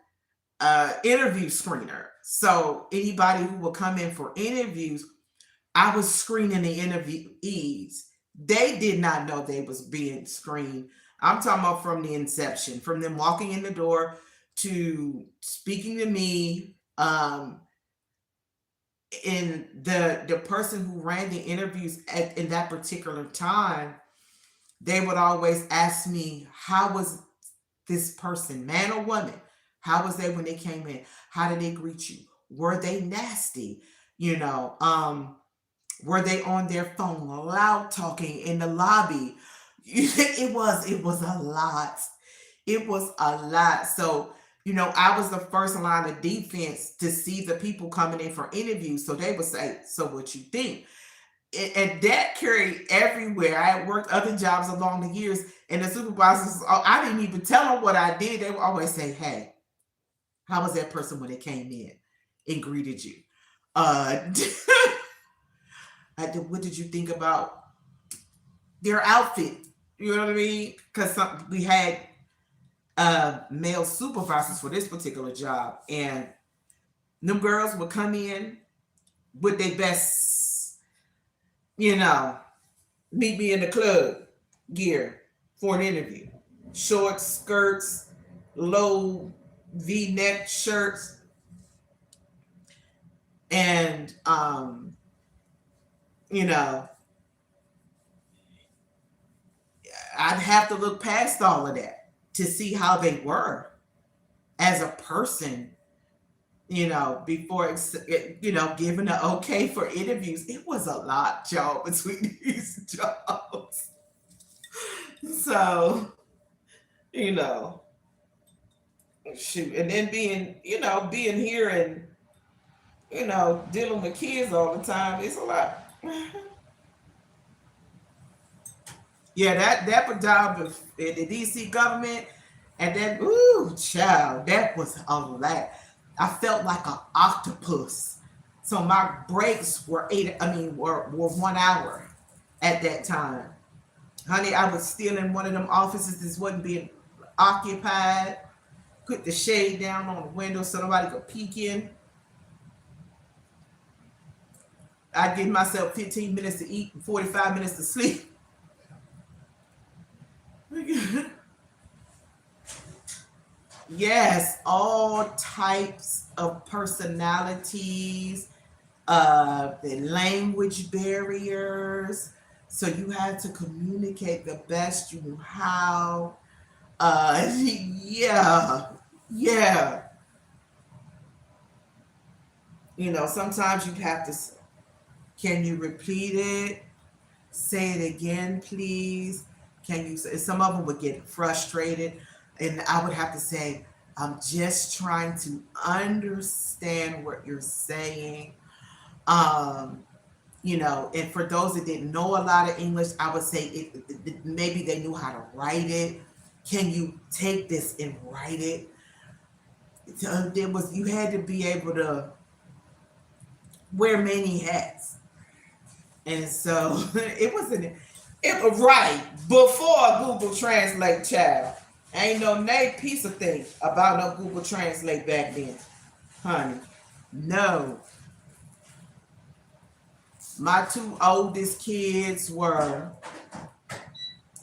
[SPEAKER 1] interview screener. So anybody who would come in for interviews, I was screening the interviewees. They did not know they was being screened. I'm talking about from the inception, from them walking in the door to speaking to me. And the person who ran the interviews in that particular time, they would always ask me, how was this person, man or woman? How was they when they came in? How did they greet you? Were they nasty? You know, were they on their phone, loud talking in the lobby? It was a lot. It was a lot. So, I was the first line of defense to see the people coming in for interviews. So they would say, so what you think? And that carried everywhere. I had worked other jobs along the years, and the supervisors, I didn't even tell them what I did. They would always say, hey, how was that person when they came in and greeted you? Uh, what did you think about their outfit? You know what I mean? Because we had male supervisors for this particular job, and them girls would come in with their best, you know, meet me in the club gear for an interview. Short skirts, low V-neck shirts, and you know, I'd have to look past all of that to see how they were as a person, before giving the okay for interviews. It was a lot, y'all, between these jobs. So, you know, shoot, and then being here and dealing with kids all the time, it's a lot. Yeah, that job in the DC government, and then ooh, child, that was a lot. I felt like an octopus. So my breaks were were 1 hour at that time. Honey, I was still in one of them offices that wasn't being occupied. Put the shade down on the window so nobody could peek in. I give myself 15 minutes to eat and 45 minutes to sleep. Yes, all types of personalities, the language barriers. So you had to communicate the best you knew how. Yeah, yeah. Sometimes you'd have to, can you repeat it? Say it again, please. Can you? Some of them would get frustrated, and I would have to say, I'm just trying to understand what you're saying. Um, and for those that didn't know a lot of English, I would say maybe they knew how to write it. Can you take this and write it? You had to be able to wear many hats, and so it wasn't. Right before Google Translate, child. Ain't no piece of thing about no Google Translate back then, honey. No, my two oldest kids were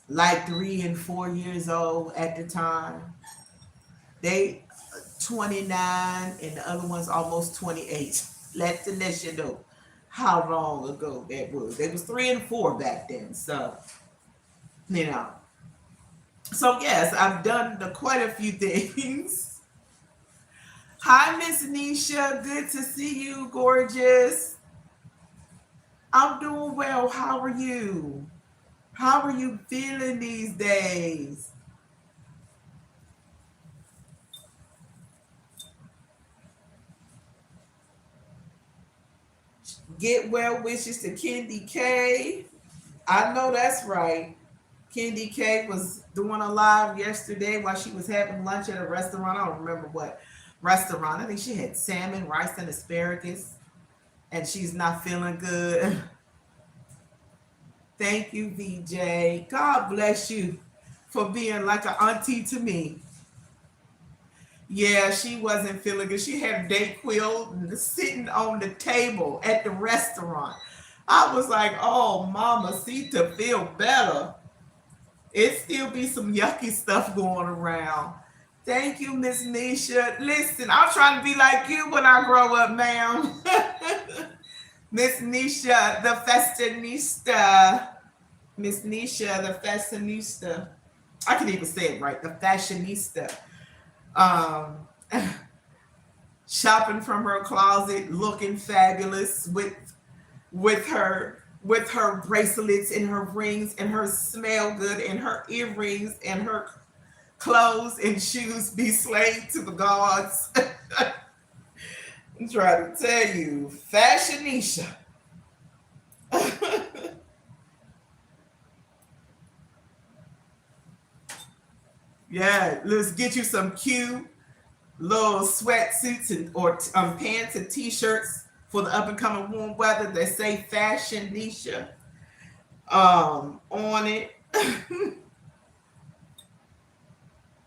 [SPEAKER 1] like 3 and 4 years old at the time. They 29 and the other one's almost 28. Let you know how long ago that was. They was 3 and 4 back then. So, you know. So yes, I've done quite a few things. Hi, Miss Nisha. Good to see you, gorgeous. I'm doing well. How are you? How are you feeling these days? Get well wishes to Kendi K. I know that's right. Kendi K was doing a live yesterday while she was having lunch at a restaurant. I don't remember what restaurant. I think she had salmon, rice, and asparagus, and she's not feeling good. Thank you, VJ. God bless you for being like an auntie to me. Yeah, she wasn't feeling good. She had a Dayquil sitting on the table at the restaurant. I was like, oh, mama, see to feel better. It still be some yucky stuff going around. Thank you, Miss Nisha. Listen, I'm trying to be like you when I grow up, ma'am. Miss Nisha, the fashionista. Miss Nisha, the fashionista. I can even say it right, the fashionista. Um, shopping from her closet, looking fabulous with her bracelets and her rings and her smell good and her earrings and her clothes and shoes be slayed to the gods. I'm trying to tell you, fashionisha. Yeah, let's get you some cute little sweatsuits and or pants and t-shirts for the up and coming warm weather that say fashionisha on it.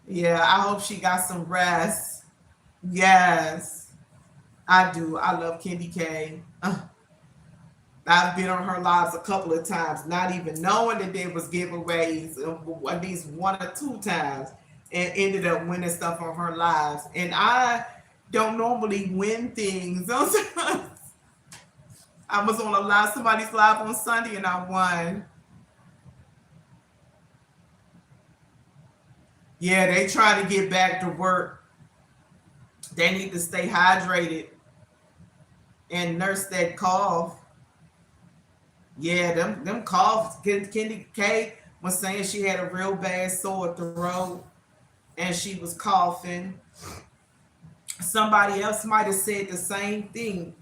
[SPEAKER 1] Yeah, I hope she got some rest. Yes, I do. I love Kendi K. I've been on her lives a couple of times, not even knowing that there was giveaways, at least 1 or 2 times, and ended up winning stuff on her lives. And I don't normally win things. I was on a live, somebody's live on Sunday, and I won. Yeah, they try to get back to work. They need to stay hydrated and nurse that cough. Yeah, them coughs. Kendi K was saying she had a real bad sore throat and she was coughing. Somebody else might have said the same thing,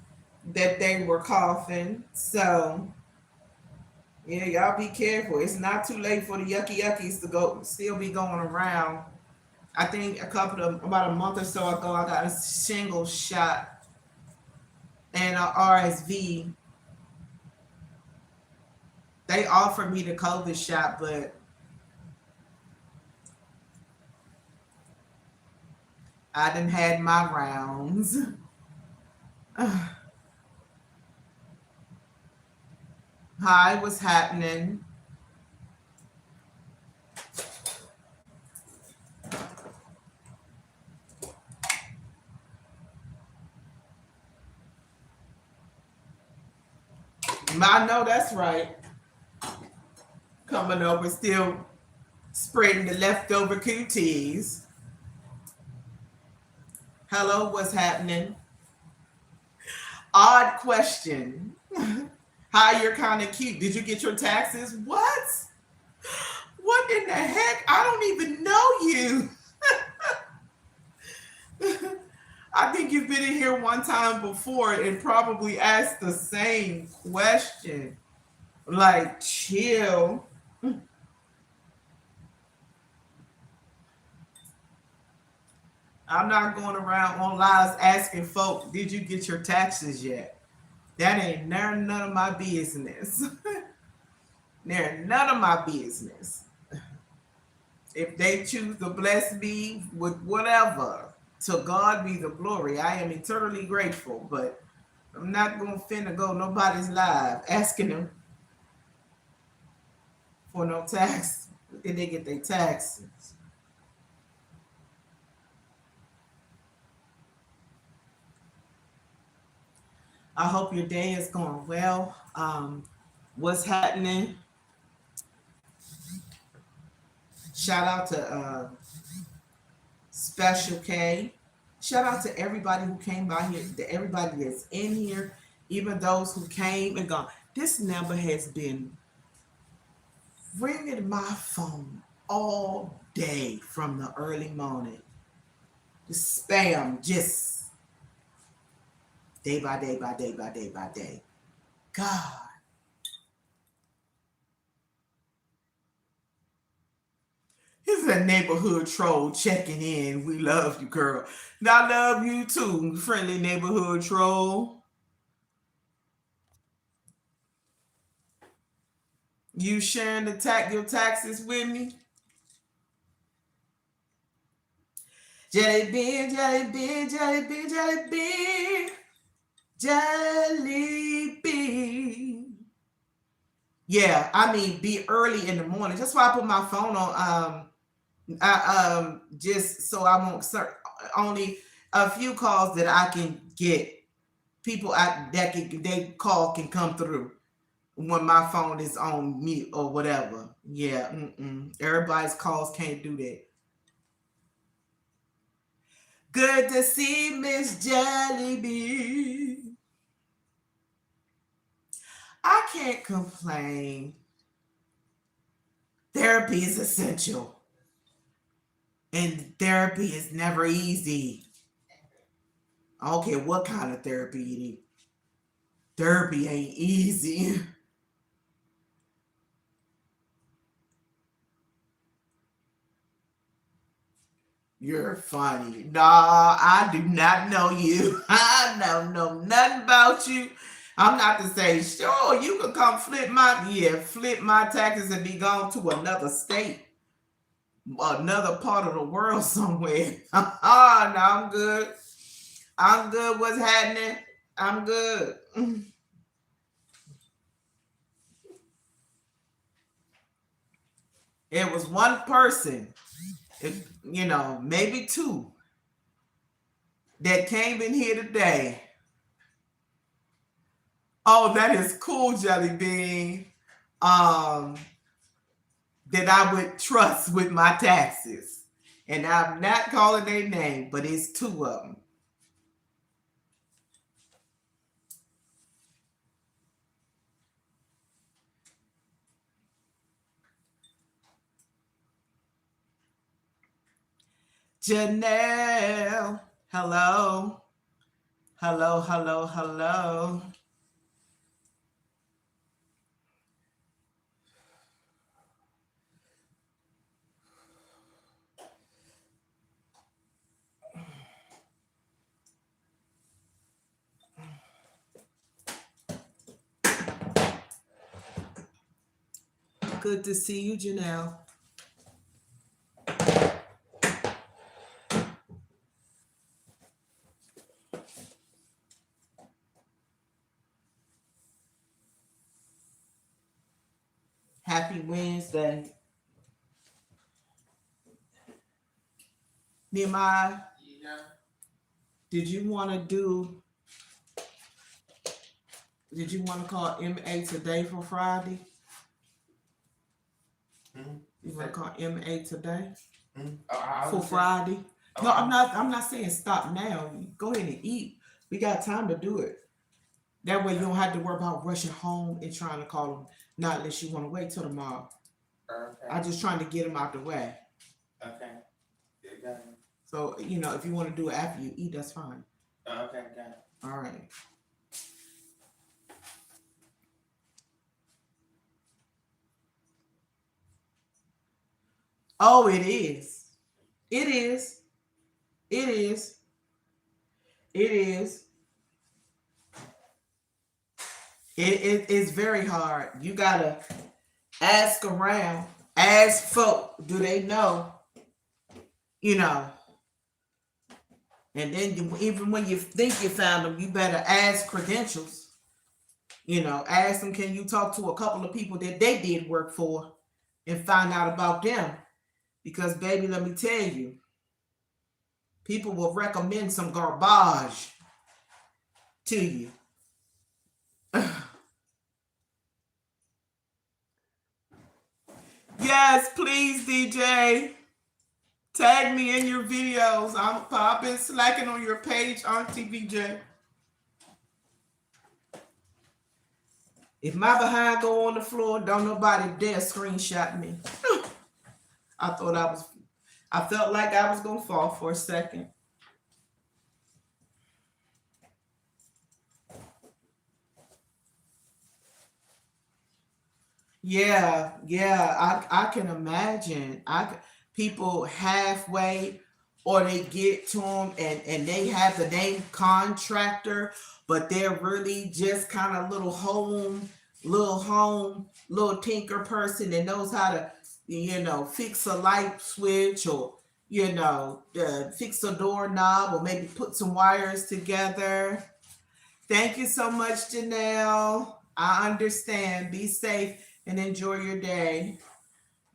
[SPEAKER 1] that they were coughing. So yeah, y'all be careful. It's not too late for the yucky yuckies to go still be going around. I think about a month or so ago, I got a shingle shot and a RSV. They offered me the COVID shot, but I done had my rounds. Hi, what's happening? I know that's right. Coming over, still spreading the leftover QTs. Hello, what's happening? Odd question. Hi, you're kind of cute. Did you get your taxes? What? What in the heck? I don't even know you. I think you've been in here one time before and probably asked the same question. Like, chill. I'm not going around on lives asking folk, did you get your taxes yet? That ain't none of my business. They're none of my business. If they choose to bless me with whatever, to God be the glory. I am eternally grateful, but I'm not gonna finna go nobody's live asking them for no tax. Did they get their taxes? I hope your day is going well. What's happening? Shout out to Special K. Shout out to everybody who came by here, to everybody that's in here, even those who came and gone. This number has been ringing my phone all day from the early morning. The spam just day by day by day by day by day. God. Here's a neighborhood troll checking in. We love you, girl. And I love you too, friendly neighborhood troll. You sharing your taxes with me? Jelly bean, jelly bean, jelly bean, jelly bean, jelly bean. Yeah, I mean, be early in the morning. That's why I put my phone on. Just so I won't only a few calls that I can get. People that they call can come through when my phone is on mute or whatever. Yeah, everybody's calls can't do that. Good to see Miss Jellybean. I can't complain. Therapy is essential. And therapy is never easy. I don't care what kind of therapy you need. Therapy ain't easy. You're funny. Nah, I do not know you. I don't know nothing about you. I'm not to say, sure, you could come flip my taxes and be gone to another state, another part of the world somewhere. No, I'm good. I'm good. What's happening? I'm good. It was one person, maybe two, that came in here today. Oh, that is cool, Jelly Bean. That I would trust with my taxes. And I'm not calling their name, but it's two of them. Janelle. Hello. Hello, hello, hello. Good to see you, Janelle. Happy Wednesday. Nehemiah, did you want to call MA today for Friday? You want to call MA today for Friday? No, I'm not saying stop now. Go ahead and eat. We got time to do it. That way you don't have to worry about rushing home and trying to call them. Not unless you want to wait till tomorrow. Okay. I'm just trying to get them out the way. Okay. Yeah, so if you want to do it after you eat, that's fine. Okay. All right. Oh, it is. It is. It is. It is. It is very hard. You gotta Ask around. Ask folk. Do they know? You know. And then even when you think you found them, you better ask credentials. You know, ask them, can you talk to a couple of people that they did work for and find out about them? Because, baby, let me tell you, people will recommend some garbage to you. Yes, please, DJ. Tag me in your videos. I've been slacking on your page, Auntie VJ. If my behind go on the floor, don't nobody dare screenshot me. I felt like I was gonna fall for a second. Yeah, yeah, I can imagine. People halfway, or they get to them and they have the name contractor, but they're really just kind of little tinker person that knows how to, fix a light switch, or fix a doorknob, or maybe put some wires together. Thank you so much, Janelle. I understand. Be safe and enjoy your day.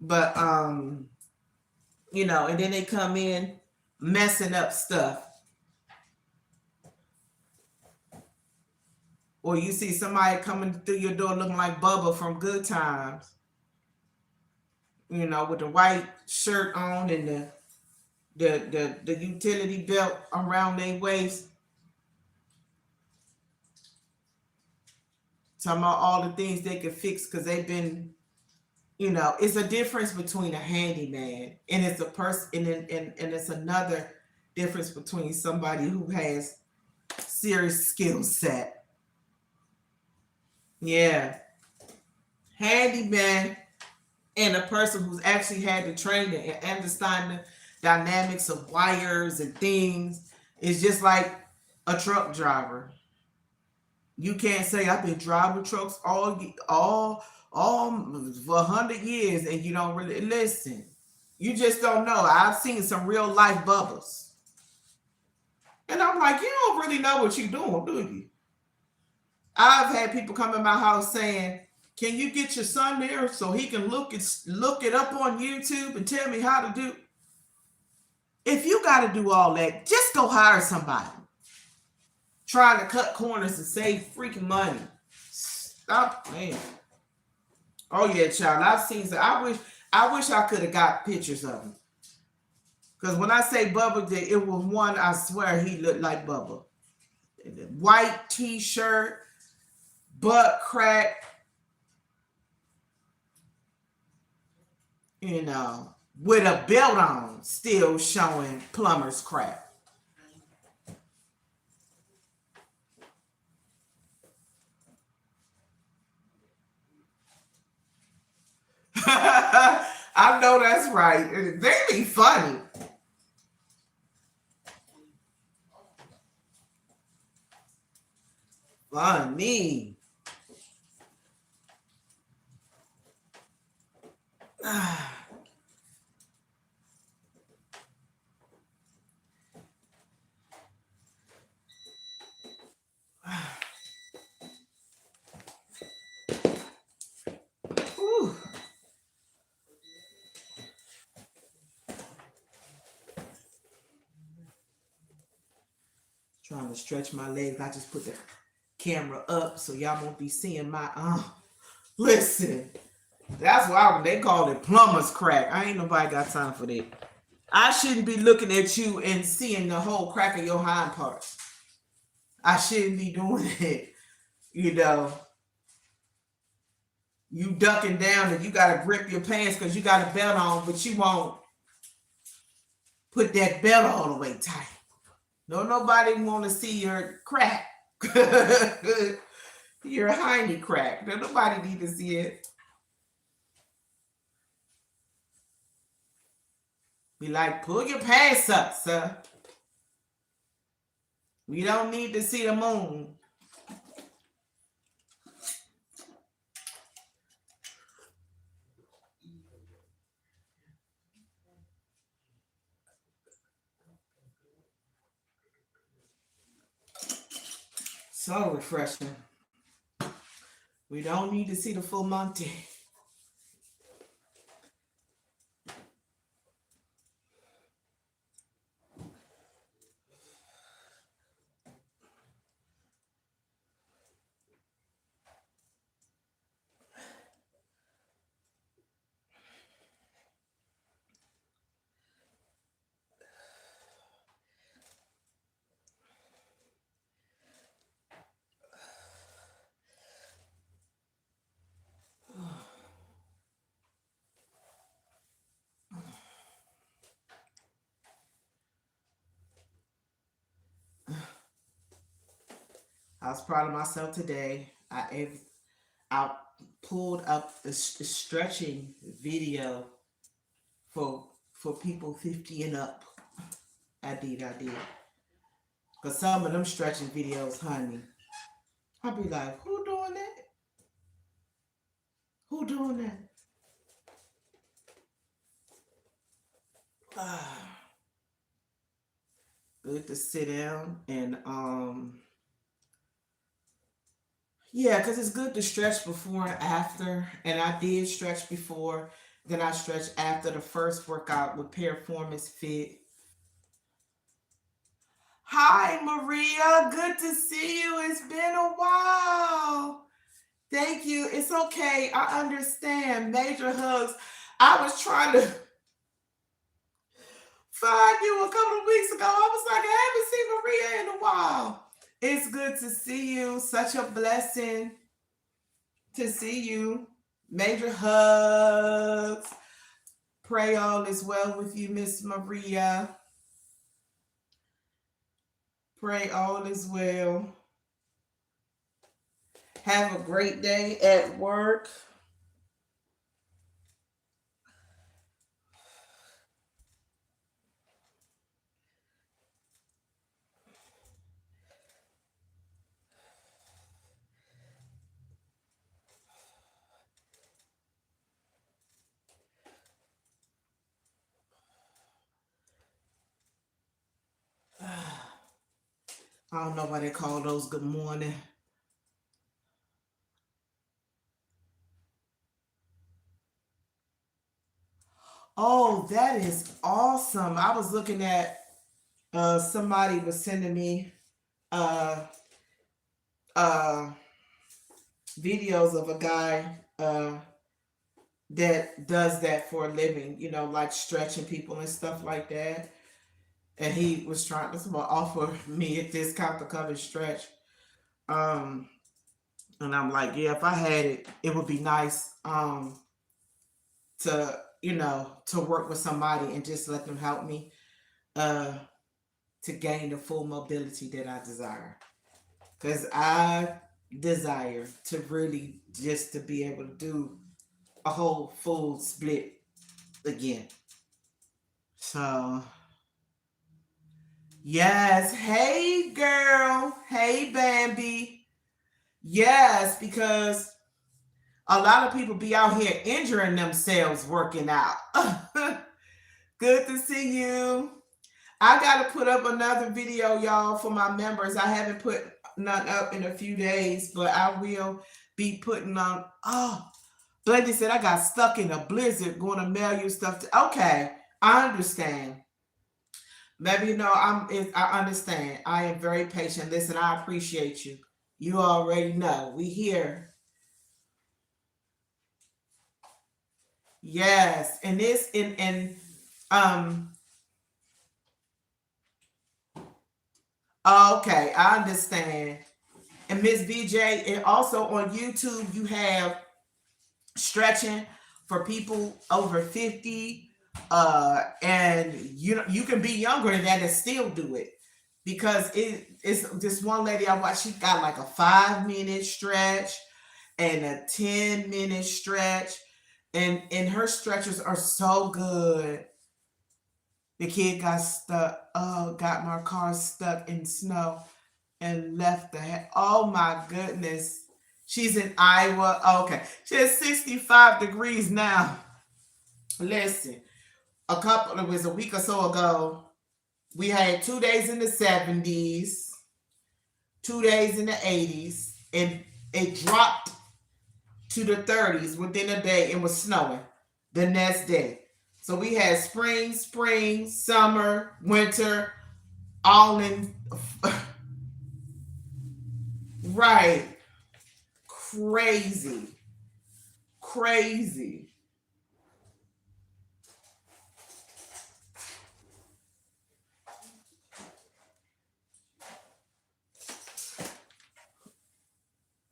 [SPEAKER 1] But and then they come in messing up stuff. Or you see somebody coming through your door looking like Bubba from Good Times. With the white shirt on and the utility belt around their waist. Talking about all the things they could fix because they've been, it's a difference between a handyman and it's a person, and it's another difference between somebody who has serious skill set. Yeah. Handyman and a person who's actually had the training and understand the dynamics of wires and things is just like a truck driver. You can't say I've been driving trucks all for 100 years and you don't really listen. You just don't know. I've seen some real life bubbles. And I'm like, you don't really know what you're doing, do you? I've had people come in my house saying, can you get your son there so he can look it up on YouTube and tell me how to do? If you got to do all that, just go hire somebody. Trying to cut corners and save freaking money. Stop playing. Oh yeah, child. I've seen some. I wish I could have got pictures of him. Because when I say Bubba, it was one, I swear he looked like Bubba. White t-shirt, butt crack, with a belt on, still showing plumber's crack. I know that's right. They be funny. Funny. Whew. Trying to stretch my legs. I just put the camera up so y'all won't be seeing my listen. That's why they call it plumber's crack. I ain't nobody got time for that. I shouldn't be looking at you and seeing the whole crack of your hind parts. I shouldn't be doing it. You ducking down and you got to grip your pants because you got a belt on, but you won't put that belt all the way tight. No, nobody want to see your crack. Your hiney crack. No, nobody need to see it. Be like, pull your pants up, sir. We don't need to see the moon. So refreshing. We don't need to see the full Monty. I was proud of myself today. I pulled up the stretching video for people 50 and up. I did. Cause some of them stretching videos, honey, I'll be like, who doing that? Who doing that? Ah, good to sit down and yeah, because it's good to stretch before and after. And I did stretch before, then I stretched after the first workout with Performance Fit. Hi, Maria. Good to see you. It's been a while. Thank you. It's okay. I understand. Major hugs. I was trying to find you a couple of weeks ago. I was like, I haven't seen Maria in a while. It's good to see you. Such a blessing to see you. Major hugs. Pray all is well with you, Miss Maria. Pray all is well. Have a great day at work. I don't know why they call those good morning. Oh, that is awesome. I was looking at somebody was sending me uh uh videos of a guy that does that for a living, like stretching people and stuff like that. And he was trying to offer me a discount to come and stretch. Um and I'm like, yeah, if I had it, it would be nice to work with somebody and just let them help me uh to gain the full mobility that I desire. Because I desire to really just to be able to do a whole full split again. So yes, hey girl, hey Bambi. Yes, because a lot of people be out here injuring themselves working out. Good to see you. I gotta put up another video, y'all, for my members. I haven't put none up in a few days, but I will be putting on. Oh, Blady said I got stuck in a blizzard going to mail you stuff. Okay, I understand. Maybe I understand. I am very patient. Listen, I appreciate you. You already know we here. Yes, and this and um. Okay, I understand. And Miss BJ, and also on YouTube, you have stretching for people over 50. And you can be younger than that and still do it. Because it's this one lady I watched, she got like a 5 minute stretch and a 10 minute stretch. And her stretches are so good. The kid got stuck. Oh, got my car stuck in snow and left the head. Oh my goodness. She's in Iowa. Okay. She has 65 degrees now. Listen, it was a week or so ago. We had 2 days in the 70s. 2 days in the 80s, and it dropped to the 30s within a day and was snowing the next day. So we had spring, summer, winter, all in right. Crazy. Crazy.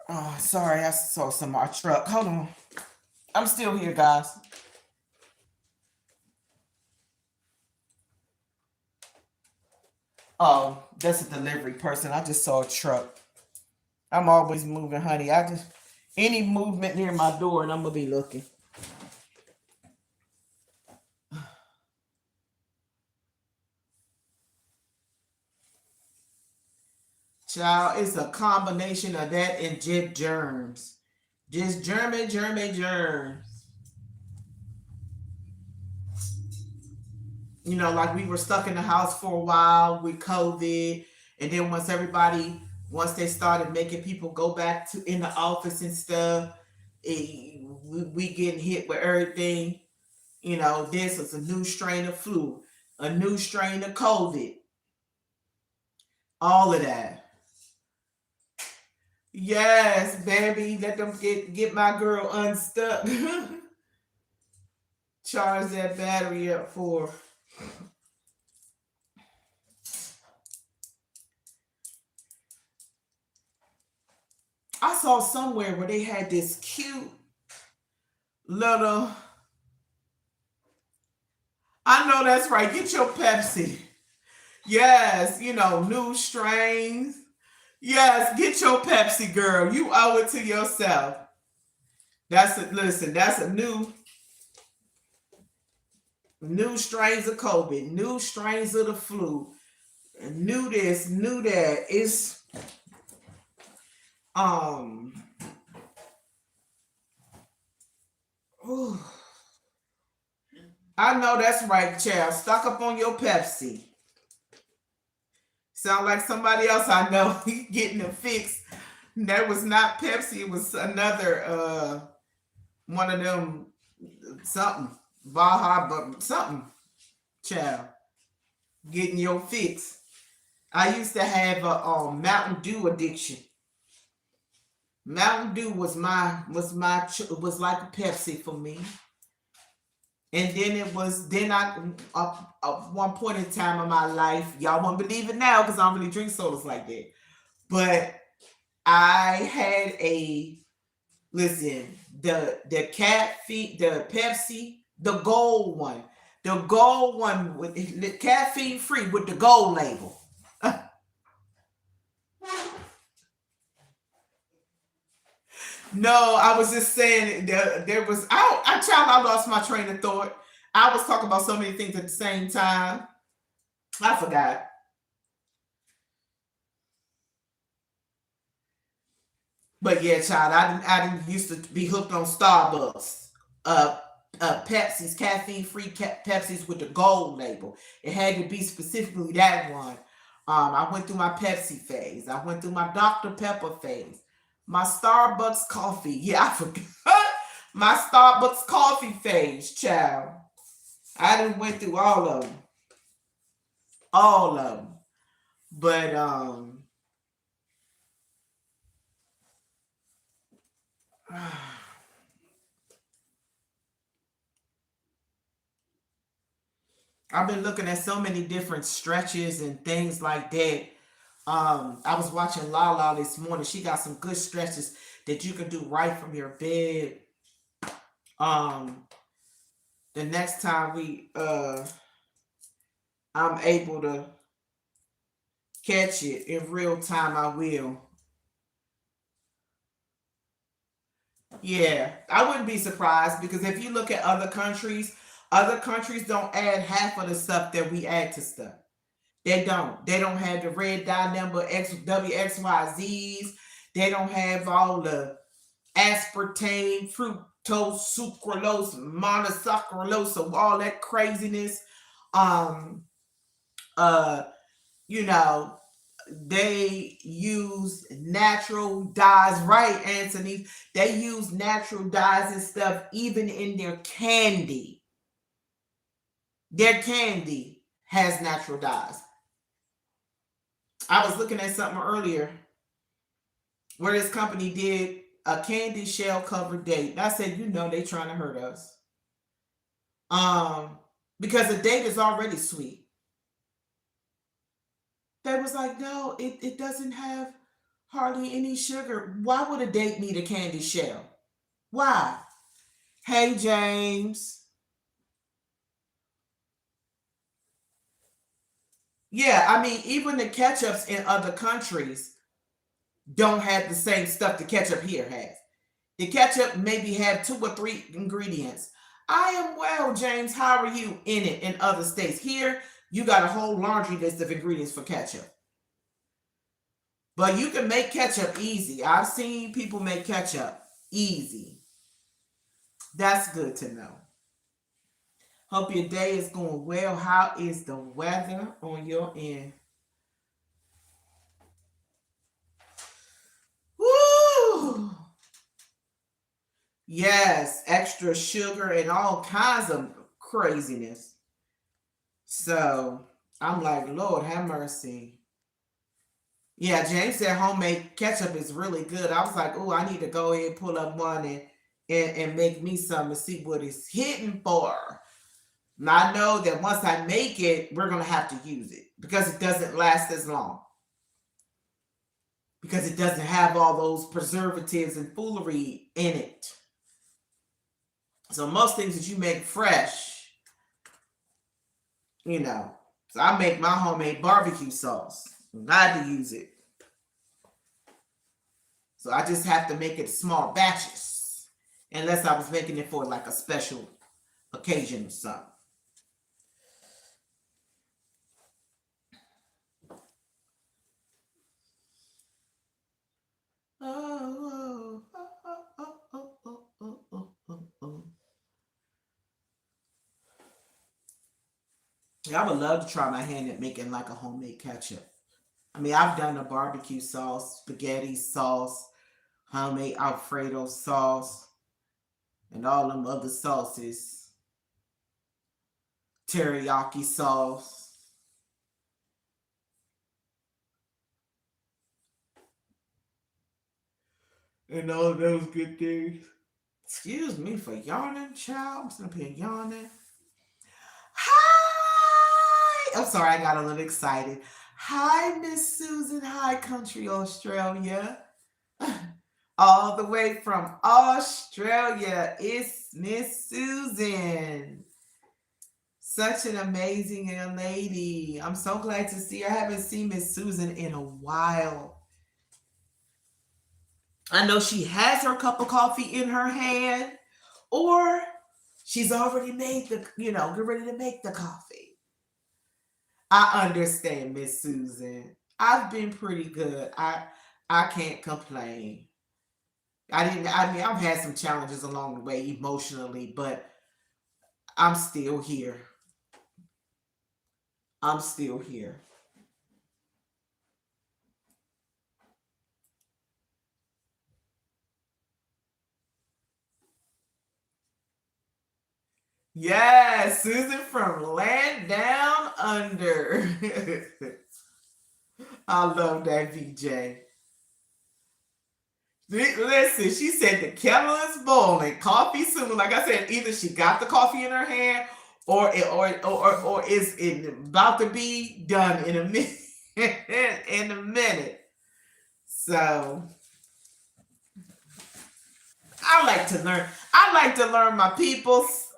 [SPEAKER 1] Oh, sorry, I saw some of our truck. Hold on. I'm still here, guys. Oh, that's a delivery person. I just saw a truck. I'm always moving, honey. I just any movement near my door and I'm gonna be looking. Child, it's a combination of that and just germs. Just germs. Like we were stuck in the house for a while with COVID, and then once they started making people go back to in the office and stuff, we getting hit with everything. This is a new strain of flu, a new strain of COVID, all of that. Yes, baby, let them get my girl unstuck. Charge that battery up for. I saw somewhere where they had this cute little. I know that's right. Get your Pepsi. Yes, new strains. Yes, get your Pepsi, girl. You owe it to yourself. Listen. That's a new strains of COVID, new strains of the flu, new this, new that. It's um. Whew. I know that's right, child. Stock up on your Pepsi. Sound like somebody else I know getting a fix. That was not Pepsi. It was another one of them something Baja, but something child getting your fix. I used to have a Mountain Dew addiction. Mountain Dew was like a Pepsi for me. And then it was then I at one point in time of my life, y'all won't believe it now because I don't really drink sodas like that. But I had a listen the caffeine the Pepsi the gold one with the caffeine free with the gold label. No, I was just saying there was I lost my train of thought. I was talking about so many things at the same time. I forgot. But yeah, child, I didn't used to be hooked on Starbucks. Uh, Pepsi's caffeine free Pepsi's with the gold label. It had to be specifically that one. I went through my Pepsi phase. I went through my Dr. Pepper phase. My Starbucks coffee. Yeah, I forgot my Starbucks coffee phase, child. I didn't went through all of them. But I've been looking at so many different stretches and things like that. I was watching Lala this morning. She got some good stretches that you can do right from your bed. Um, the next time I'm able to catch it in real time, I will. Yeah, I wouldn't be surprised because if you look at other countries don't add half of the stuff that we add to stuff. They don't. They don't have the red dye number WXYZs. They don't have all the aspartame, fructose, sucralose, monosaccharose, all that craziness. Um, uh, you know, They use natural dyes, right, Anthony? They use natural dyes and stuff even in their candy. Their candy has natural dyes. I was looking at something earlier where this company did a candy shell covered date. And I said, you know, they trying to hurt us. Um, because the date is already sweet. They was like, no, it doesn't have hardly any sugar. Why would a date need a candy shell? Why? Hey, James. Yeah, I mean, even the ketchups in other countries don't have the same stuff the ketchup here has. The ketchup maybe have 2 or 3 ingredients. I am well, James. How are you in it in other states? Here, you got a whole laundry list of ingredients for ketchup. But you can make ketchup easy. I've seen people make ketchup easy. That's good to know. Hope your day is going well. How is the weather on your end? Woo! Yes, extra sugar and all kinds of craziness. So I'm like, Lord, have mercy. Yeah, James said homemade ketchup is really good. I was like, oh, I need to go ahead and pull up one and make me some and see what it's hitting for. And I know that once I make it, we're going to have to use it because it doesn't last as long. Because it doesn't have all those preservatives and foolery in it. So most things that you make fresh, you know. So I make my homemade barbecue sauce. I'm glad to use it. So I just have to make it small batches. Unless I was making it for like a special occasion or something. Oh, oh, oh, oh, oh, oh, oh, oh, oh, oh. Yeah, I would love to try my hand at making like a homemade ketchup. I mean, I've done a barbecue sauce, spaghetti sauce, homemade Alfredo sauce, and all them other sauces, teriyaki sauce, and all those good things. Excuse me for yawning, child. I'm sitting up here yawning. Hi! I'm sorry, I got a little excited. Hi, Miss Susan. Hi, Country Australia. All the way from Australia, it's Miss Susan. Such an amazing young lady. I'm so glad to see her. I haven't seen Miss Susan in a while. I know she has her cup of coffee in her hand, or she's already made the, get ready to make the coffee. I understand, Miss Susan. I've been pretty good. I can't complain. I mean, I've had some challenges along the way emotionally, but I'm still here. I'm still here. Yes, Susan from Land Down Under. I love that VJ. Listen, she said the kettle is boiling, coffee soon. Like I said, either she got the coffee in her hand, or is it about to be done in a minute. In a minute. So I like to learn. I like to learn my peoples.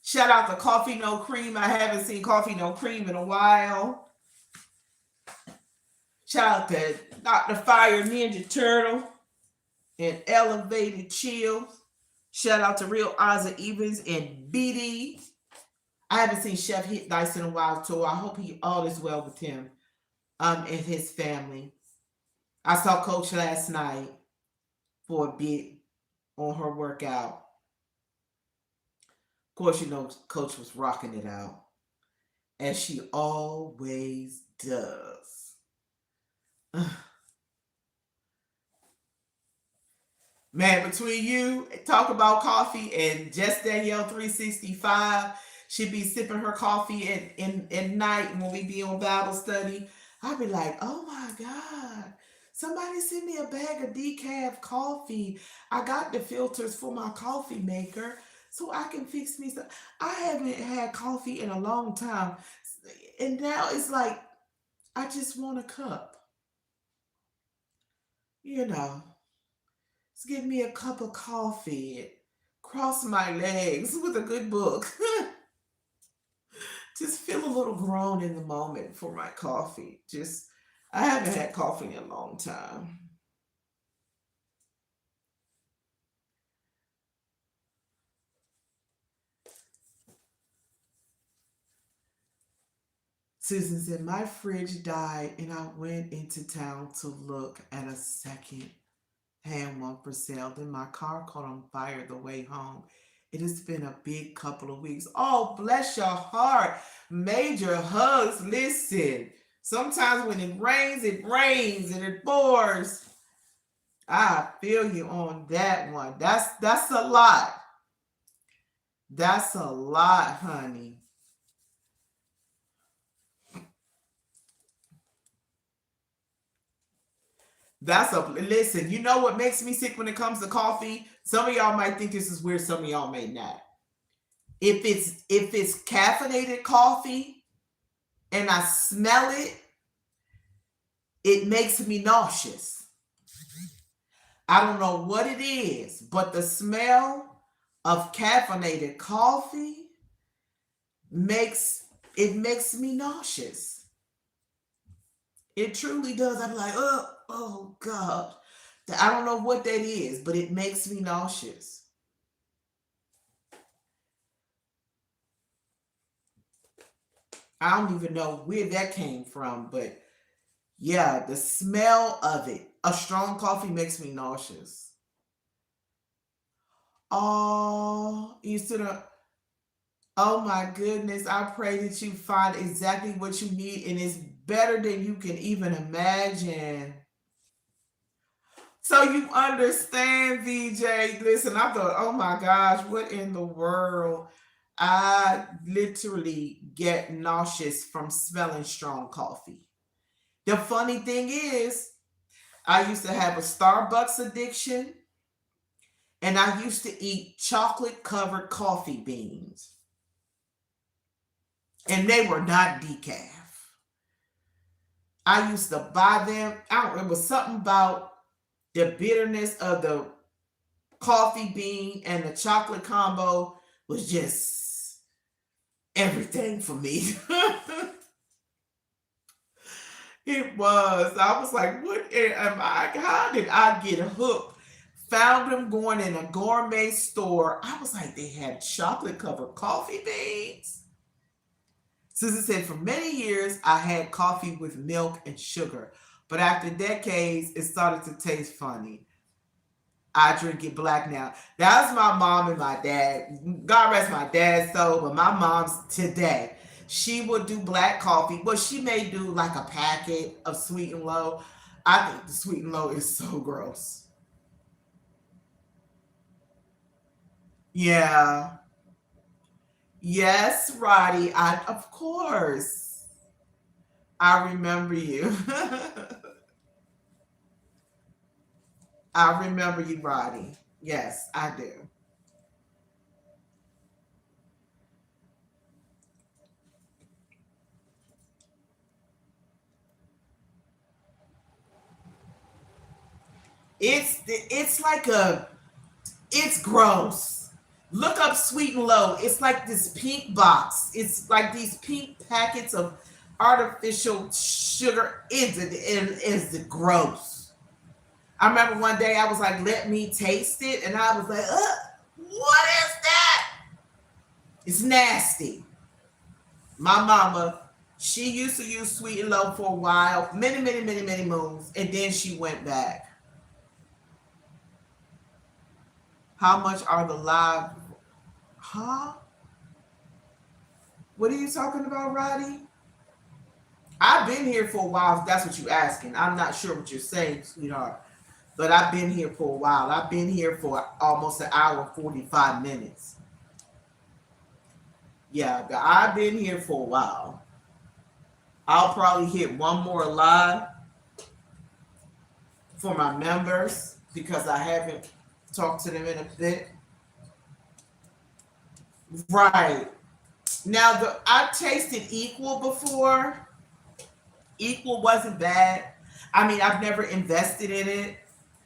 [SPEAKER 1] Shout out to Coffee No Cream. I haven't seen Coffee No Cream in a while. Shout out to Dr. Fire Ninja Turtle and Elevated Chill. Shout out to Real Odds and Evens and BD. I haven't seen Chef Hit Dice in a while, so I hope all is well with him and his family. I saw Coach last night for a bit on her workout. Of course, Coach was rocking it out. as she always does. Man, between you, talk about coffee, and just Danielle 365, she be sipping her coffee at night when we be on Bible study. I be like, oh my God, somebody send me a bag of decaf coffee. I got the filters for my coffee maker so I can fix me some. I haven't had coffee in a long time. And now it's like, I just want a cup, you know. Just give me a cup of coffee, cross my legs with a good book. Just feel a little grown in the moment for my coffee. Just, I haven't had coffee in a long time. Susan said, my fridge died and I went into town to look at a second hand one for sale. Then my car caught on fire the way home. It has been a big couple of weeks. Oh, bless your heart. Major hugs. Listen, sometimes when it rains and it pours. I feel you on that one. That's a lot. That's a lot, honey. That's a listen. You know what makes me sick when it comes to coffee? Some of y'all might think this is weird. Some of y'all may not. If it's caffeinated coffee and I smell it, it makes me nauseous. I don't know what it is, but the smell of caffeinated coffee makes makes me nauseous. It truly does. I'm like, oh God. I don't know what that is, but it makes me nauseous. I don't even know where that came from, but yeah, the smell of it. A strong coffee makes me nauseous. Oh, you should have. Oh my goodness. I pray that you find exactly what you need, and it's better than you can even imagine. So you understand, VJ. Listen, I thought, oh my gosh, what in the world? I literally get nauseous from smelling strong coffee. The funny thing is, I used to have a Starbucks addiction, and I used to eat chocolate covered coffee beans, and they were not decaf. I used to buy them. I don't, it was something about the bitterness of the coffee bean and the chocolate combo was just everything for me. It was. I was like, what am I? How did I get hooked? Found them going in a gourmet store. I was like, they had chocolate covered coffee beans. Susan said, for many years, I had coffee with milk and sugar. But after decades, it started to taste funny. I drink it black now. That was my mom and my dad. God rest my dad's soul, but my mom's today. She would do black coffee. Well, she may do like a packet of sweet and low. I think the sweet and low is so gross. Yeah. Yes, Roddy. I of course. I remember you. I remember you, Roddy. Yes, I do. It's like a it's gross. Look up sweet and low. It's like this pink box. It's like these pink packets of artificial sugar. Is the gross. I remember one day I was like, let me taste it. And I was like, what is that? It's nasty. My mama, she used to use sweet and low for a while, many moons. And then she went back. How much are the live? Huh? What are you talking about, Roddy? I've been here for a while. If that's what you're asking. I'm not sure what you're saying, sweetheart. But I've been here for a while. I've been here for almost an hour, 45 minutes. Yeah, I've been here for a while. I'll probably hit one more live for my members because I haven't talked to them in a bit. Right. Now I tasted Equal before. Equal wasn't bad. I mean, I've never invested in it,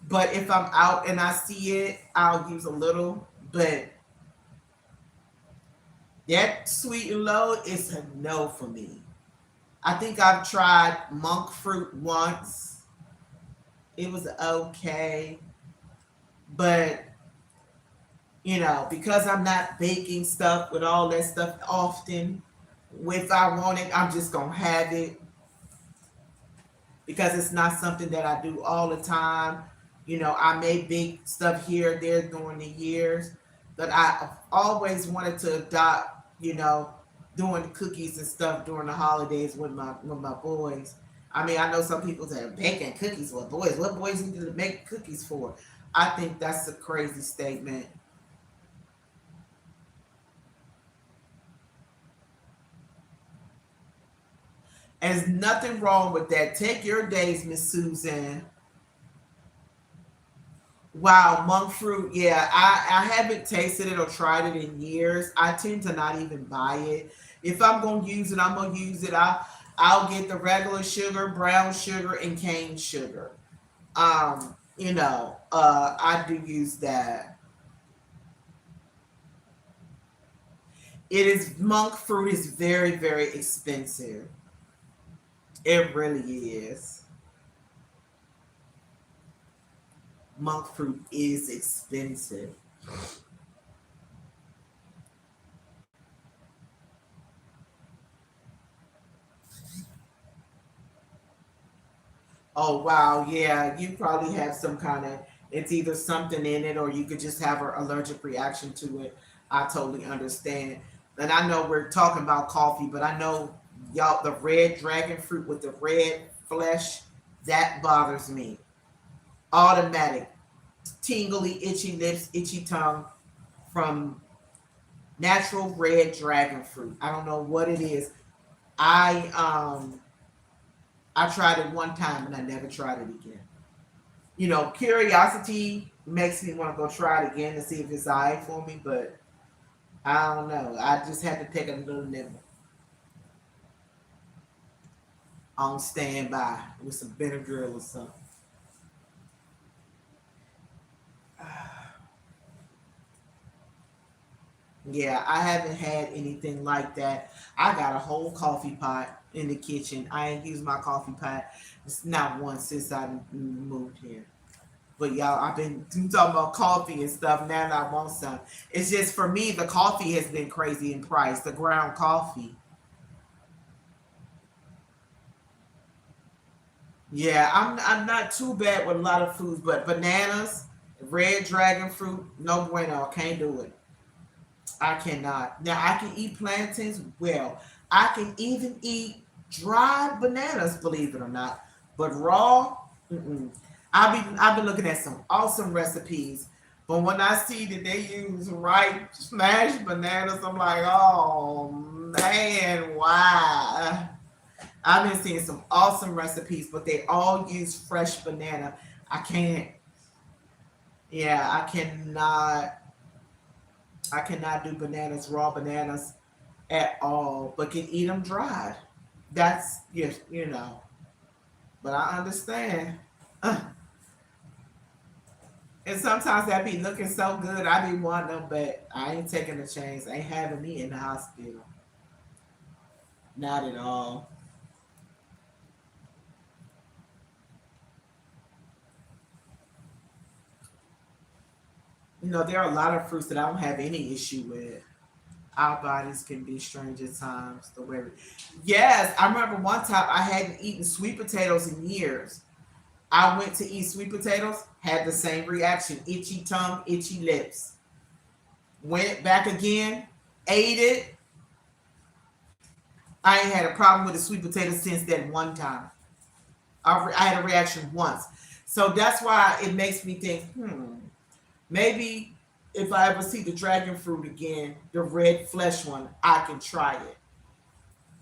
[SPEAKER 1] but if I'm out and I see it, I'll use a little. But that sweet and low is a no for me. I think I've tried monk fruit once. It was okay, but because I'm not baking stuff with all that stuff often, if I want it, I'm just gonna have it because it's not something that I do all the time. I may bake stuff here or there during the years, but I've always wanted to adopt, doing cookies and stuff during the holidays with my boys. I mean, I know some people say baking cookies for boys. What boys need to make cookies for? I think that's a crazy statement. There's nothing wrong with that. Take your days, Miss Susan. Wow, monk fruit. Yeah, I haven't tasted it or tried it in years. I tend to not even buy it. If I'm gonna use it, I'm gonna use it. I'll get the regular sugar, brown sugar, and cane sugar. I do use that. It is monk fruit is very, very expensive. It really is. Monk fruit is expensive. Oh wow, yeah, you probably have some kind of it's either something in it or you could just have an allergic reaction to it. I totally understand. And I know we're talking about coffee, but I know y'all the red dragon fruit with the red flesh, that bothers me. Automatic. Tingly, itchy lips, itchy tongue from natural red dragon fruit. I don't know what it is. I tried it one time and I never tried it again. Curiosity makes me want to go try it again to see if it's alright for me, but I don't know. I just had to take a little nibble on standby with some vinegar or something. Yeah, I haven't had anything like that. I got a whole coffee pot in the kitchen. I ain't used my coffee pot. It's not once since I moved here. But y'all, I've been talking about coffee and stuff. Now I want some. It's just for me, the coffee has been crazy in price. The ground coffee. Yeah, I'm not too bad with a lot of foods, but bananas, red dragon fruit, no bueno. Can't do it. I cannot. Now I can eat plantains well. I can even eat dried bananas, believe it or not. But raw, mm-mm. I've been looking at some awesome recipes, but when I see that they use ripe smashed bananas, I'm like, oh man, why? I've been seeing some awesome recipes, but they all use fresh banana. I can't. Yeah, I cannot do bananas, raw bananas at all, but can eat them dried. That's but I understand. And sometimes that be looking so good, I be wanting them, but I ain't taking a chance. Ain't having me in the hospital. Not at all. There are a lot of fruits that I don't have any issue with. Our bodies can be strange at times. The way, yes, I remember one time I hadn't eaten sweet potatoes in years. I went to eat sweet potatoes, had the same reaction: itchy tongue, itchy lips. Went back again, ate it. I ain't had a problem with the sweet potato since that one time. I had a reaction once. So that's why it makes me think, maybe if I ever see the dragon fruit again, the red flesh one, I can try it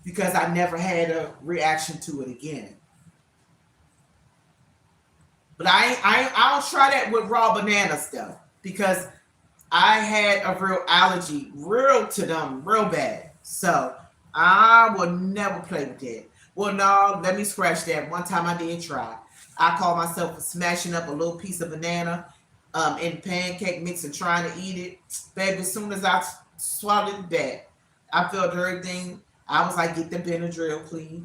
[SPEAKER 1] because I never had a reaction to it again. But I don't try that with raw banana stuff because I had a real allergy, real to them, real bad. So I will never play with that. Well, no, let me scratch that. One time I did try. I called myself for smashing up a little piece of banana in pancake mix and trying to eat it. Baby, as soon as I swallowed that, I felt everything. I was like, get the Benadryl, please.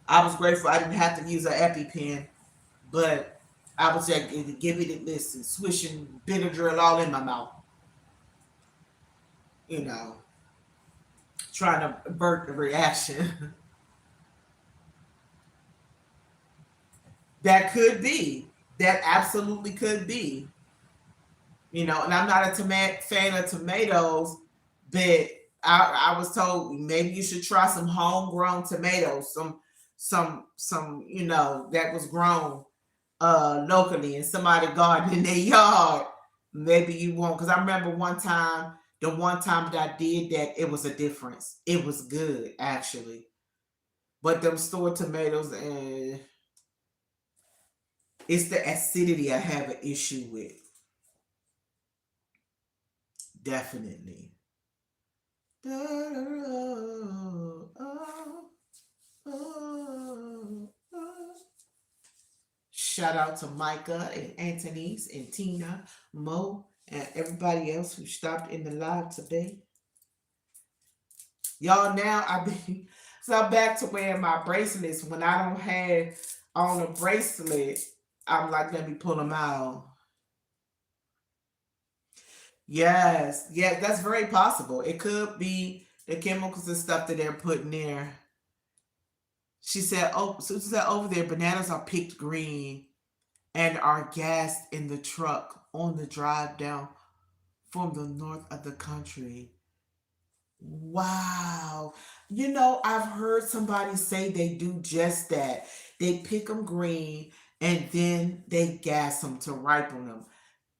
[SPEAKER 1] I was grateful I didn't have to use an EpiPen, but I was like, give it this and swishing Benadryl all in my mouth. You know, trying to avert the reaction. That could be. That absolutely could be. You know, and I'm not a fan of tomatoes, but I was told maybe you should try some homegrown tomatoes, some that was grown locally in somebody's garden in their yard. Maybe you won't, because I remember the one time that I did that, it was a difference. It was good actually, but them store tomatoes, and it's the acidity I have an issue with. Definitely. Shout out to Micah and Anthony's and Tina, Mo, and everybody else who stopped in the live today. Y'all, now I be so I'm back to wearing my bracelets. When I don't have on a bracelet, I'm like, let me pull them out. Yes, that's very possible. It could be the chemicals and stuff that they're putting there. She said, "Oh, Susan said over there, bananas are picked green and are gassed in the truck on the drive down from the north of the country." Wow. I've heard somebody say they do just that. They pick them green and then they gas them to ripen them.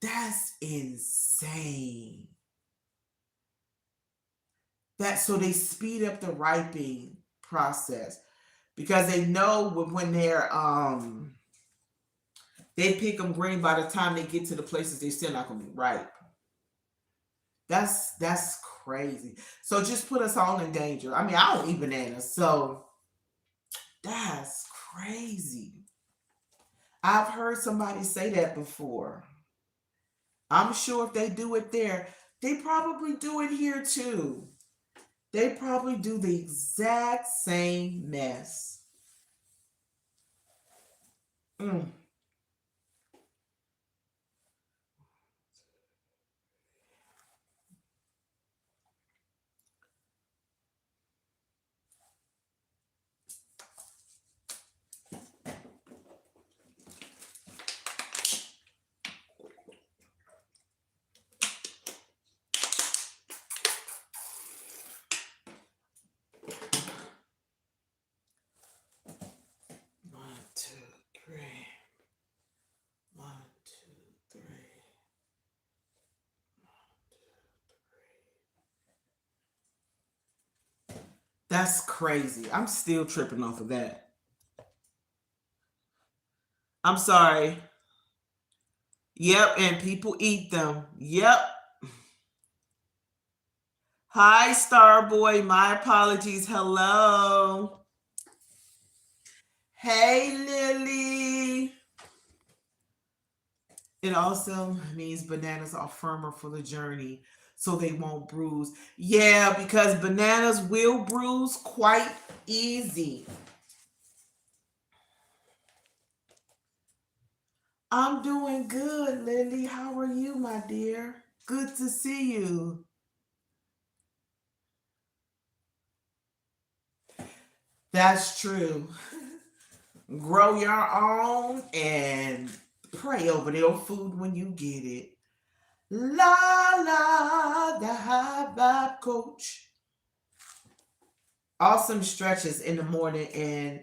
[SPEAKER 1] That's insane. So they speed up the ripening process because they know when they pick them green, by the time they get to the places they're still not gonna be ripe. That's crazy. So just put us all in danger. I mean, I don't eat bananas, so that's crazy. I've heard somebody say that before. I'm sure if they do it there, they probably do it here too. They probably do the exact same mess. Mm. One, two, three. One, two, three. That's crazy. I'm still tripping off of that. I'm sorry. Yep, and people eat them. Yep. Hi, Starboy. My apologies. Hello. Hey, Lily. It also means bananas are firmer for the journey, so they won't bruise. Yeah, because bananas will bruise quite easy. I'm doing good, Lily. How are you, my dear? Good to see you. That's true. Grow your own and pray over your food when you get it. La la, the high vibe coach. awesome stretches in the morning and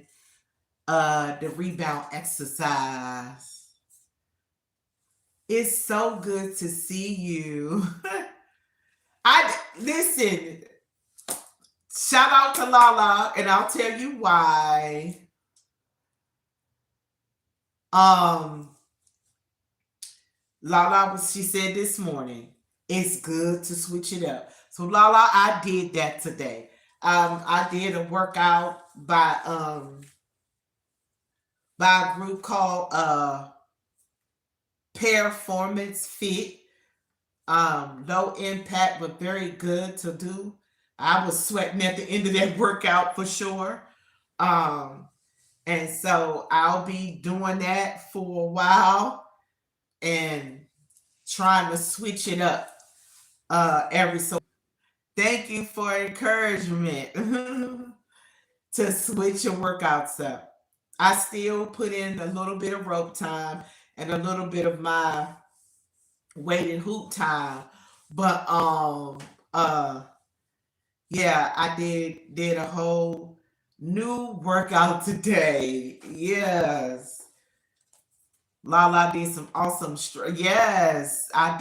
[SPEAKER 1] the rebound exercise. It's so good to see you. I listen. Shout out to Lala, and I'll tell you why. Um, Lala was. She said this morning, it's good to switch it up. So Lala, I did that today. I did a workout by a group called Performance Fit. Low impact but very good to do. I was sweating at the end of that workout for sure. Um, and so I'll be doing that for a while and trying to switch it up every so. Thank you for encouragement to switch your workouts up. I still put in a little bit of rope time and a little bit of my weight and hoop time, but yeah, I did a whole new workout today. Yes. Lala did some awesome yes, I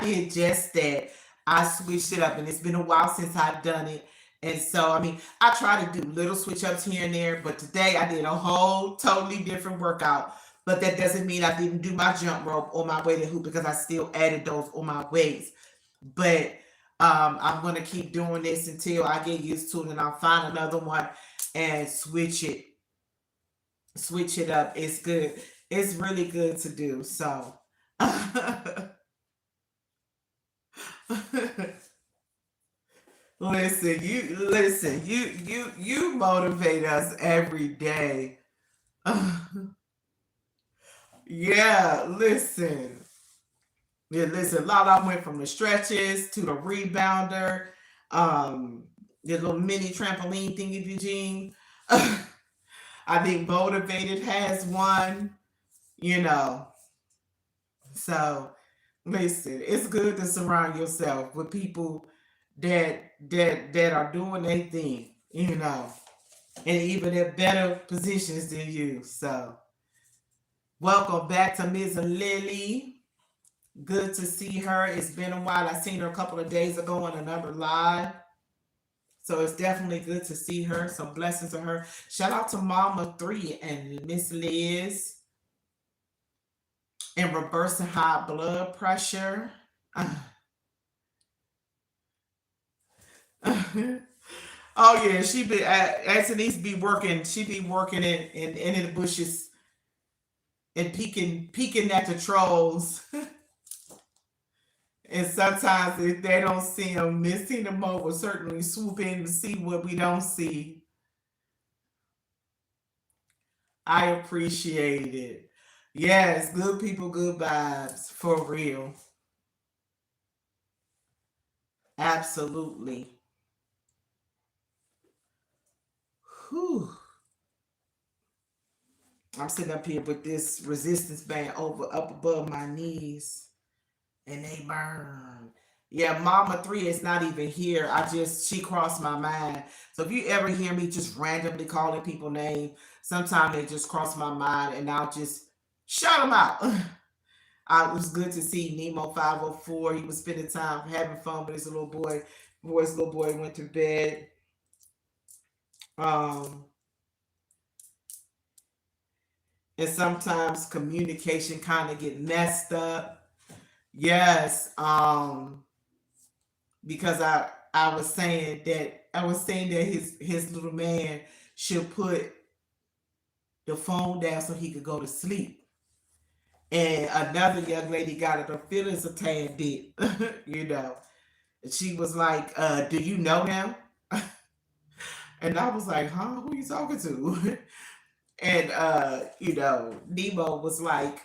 [SPEAKER 1] did just that. I switched it up and it's been a while since I've done it. And so I mean, I try to do little switch ups here and there, but today I did a whole totally different workout. But that doesn't mean I didn't do my jump rope or my weighted hoop because I still added those on my weights. But I'm gonna keep doing this until I get used to it and I'll find another one and switch it up. It's good. It's really good to do. So you motivate us every day. Yeah, listen. Yeah, listen. Lala went from the stretches to the rebounder, the little mini trampoline thingy Eugene. I think motivated has one, you know. So listen, it's good to surround yourself with people that are doing their thing, and even at better positions than you. So welcome back to Ms. Lily. Good to see her. It's been a while. I seen her a couple of days ago on another live. So it's definitely good to see her. Some blessings to her. Shout out to Mama 3 and Miss Liz and reversing high blood pressure. Oh yeah, she be Anthony's be working. She be working in the bushes and peeking at the trolls. And sometimes if they don't see them, Miss Tina Mo will certainly swoop in to see what we don't see. I appreciate it. Yes, good people, good vibes for real. Absolutely. Whew. I'm sitting up here with this resistance band over up above my knees, and they burn. Yeah, Mama 3 is not even here. She crossed my mind. So if you ever hear me just randomly calling people names, sometimes they just cross my mind and I'll just shout them out. It was good to see Nemo 504. He was spending time having fun with his little boy before his little boy went to bed. Um, and sometimes communication kind of get messed up. Yes, because I was saying that his little man should put the phone down so he could go to sleep. And another young lady got her feelings a tad bit, you know. She was like, "Do you know him?" And I was like, "Huh? Who are you talking to?" And Nemo was like,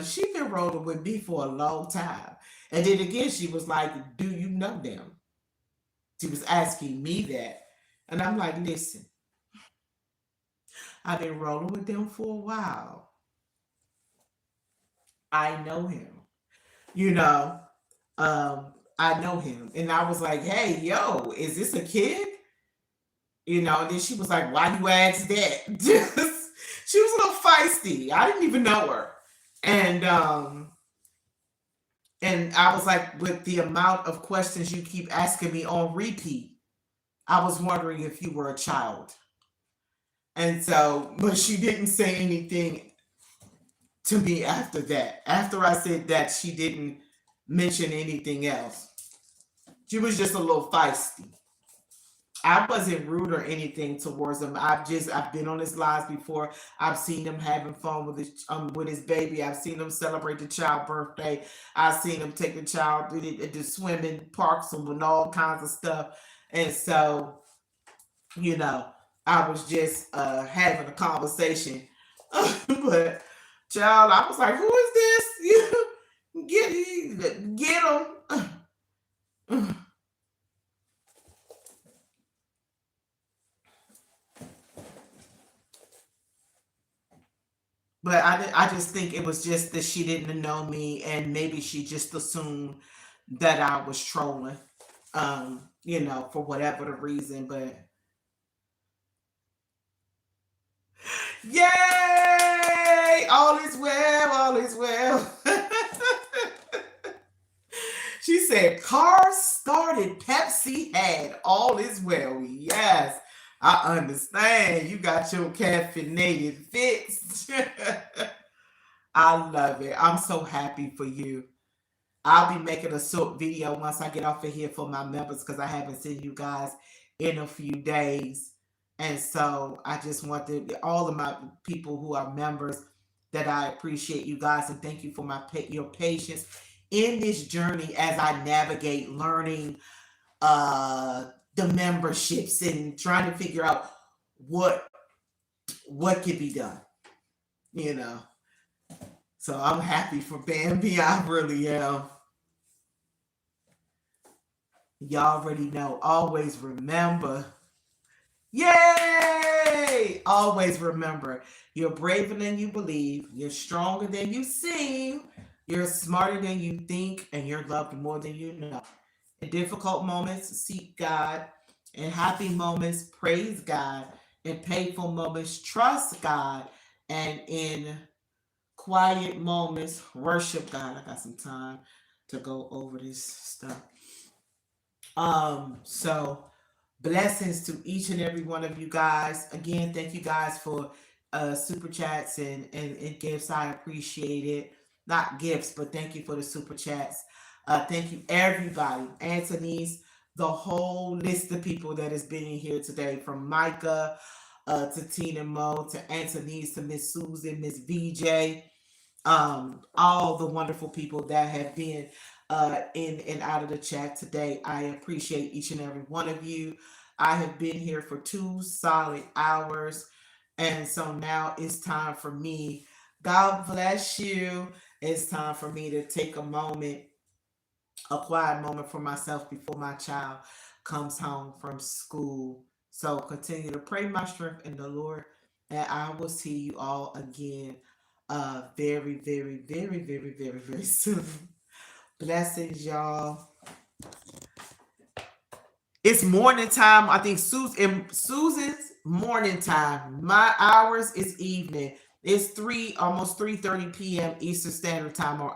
[SPEAKER 1] "She been rolling with me for a long time." And then again, she was like, "Do you know them?" She was asking me that. And I'm like, listen, I've been rolling with them for a while. I know him. You know, I know him. And I was like, hey, yo, is this a kid? And then she was like, why you ask that? Just, she was a little feisty. I didn't even know her. And I was like, with the amount of questions you keep asking me on repeat, I was wondering if you were a child. And so, but she didn't say anything to me after that. After I said that, she didn't mention anything else. She was just a little feisty. I wasn't rude or anything towards him. I've been on his lives before. I've seen him having fun with his baby. I've seen him celebrate the child birthday. I've seen him take the child to swimming parks and all kinds of stuff. And so, you know, I was just having a conversation. But child, I was like, who is this? Get him. But I just think it was just that she didn't know me, and maybe she just assumed that I was trolling, for whatever the reason. But yay! All is well, all is well. She said, car started, Pepsi had, all is well. Yes, I understand. You got your caffeinated fix. I love it. I'm so happy for you. I'll be making a short video once I get off of here for my members because I haven't seen you guys in a few days. And so I just want all of my people who are members, that I appreciate you guys and thank you for your patience in this journey as I navigate learning the memberships and trying to figure out what can be done, you know. So I'm happy for Bambi. I really am. Y'all already know. Always remember. Yay! Always remember. You're braver than you believe. You're stronger than you seem. You're smarter than you think. And you're loved more than you know. In difficult moments, seek God. In happy moments, praise God. In painful moments, trust God. And in quiet moments, worship God. I got some time to go over this stuff. So blessings to each and every one of you guys. Again, thank you guys for super chats and gifts. I appreciate it. Not gifts, but thank you for the super chats. Thank you, everybody. Anthony's, the whole list of people that has been in here today, from Micah to Tina Mo to Anthony's to Miss Susan, Miss VJ, all the wonderful people that have been in and out of the chat today. I appreciate each and every one of you. I have been here for 2 solid hours, and so now it's time for me. God bless you. It's time for me to take a quiet moment for myself before my child comes home from school. So continue to pray my strength in the Lord, and I will see you all again very, very, very, very, very, very soon. Blessings, y'all. It's morning time. I think Susan's morning time. My hours is evening. It's almost 3:30 p.m. Eastern Standard Time, or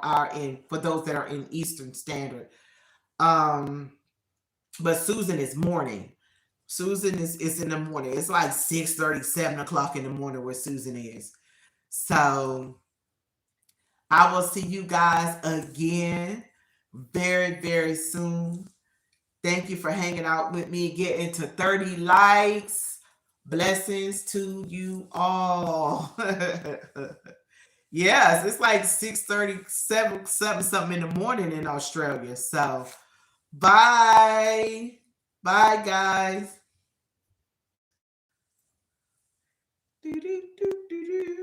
[SPEAKER 1] for those that are in Eastern Standard. But Susan is morning. Susan is in the morning. It's like 6:30, 7 o'clock in the morning where Susan is. So I will see you guys again very, very soon. Thank you for hanging out with me, getting to 30 likes. Blessings to you all. Yes, it's like 6:30, 7 something in the morning in Australia. So bye. Bye, guys. Do, do, do, do, do.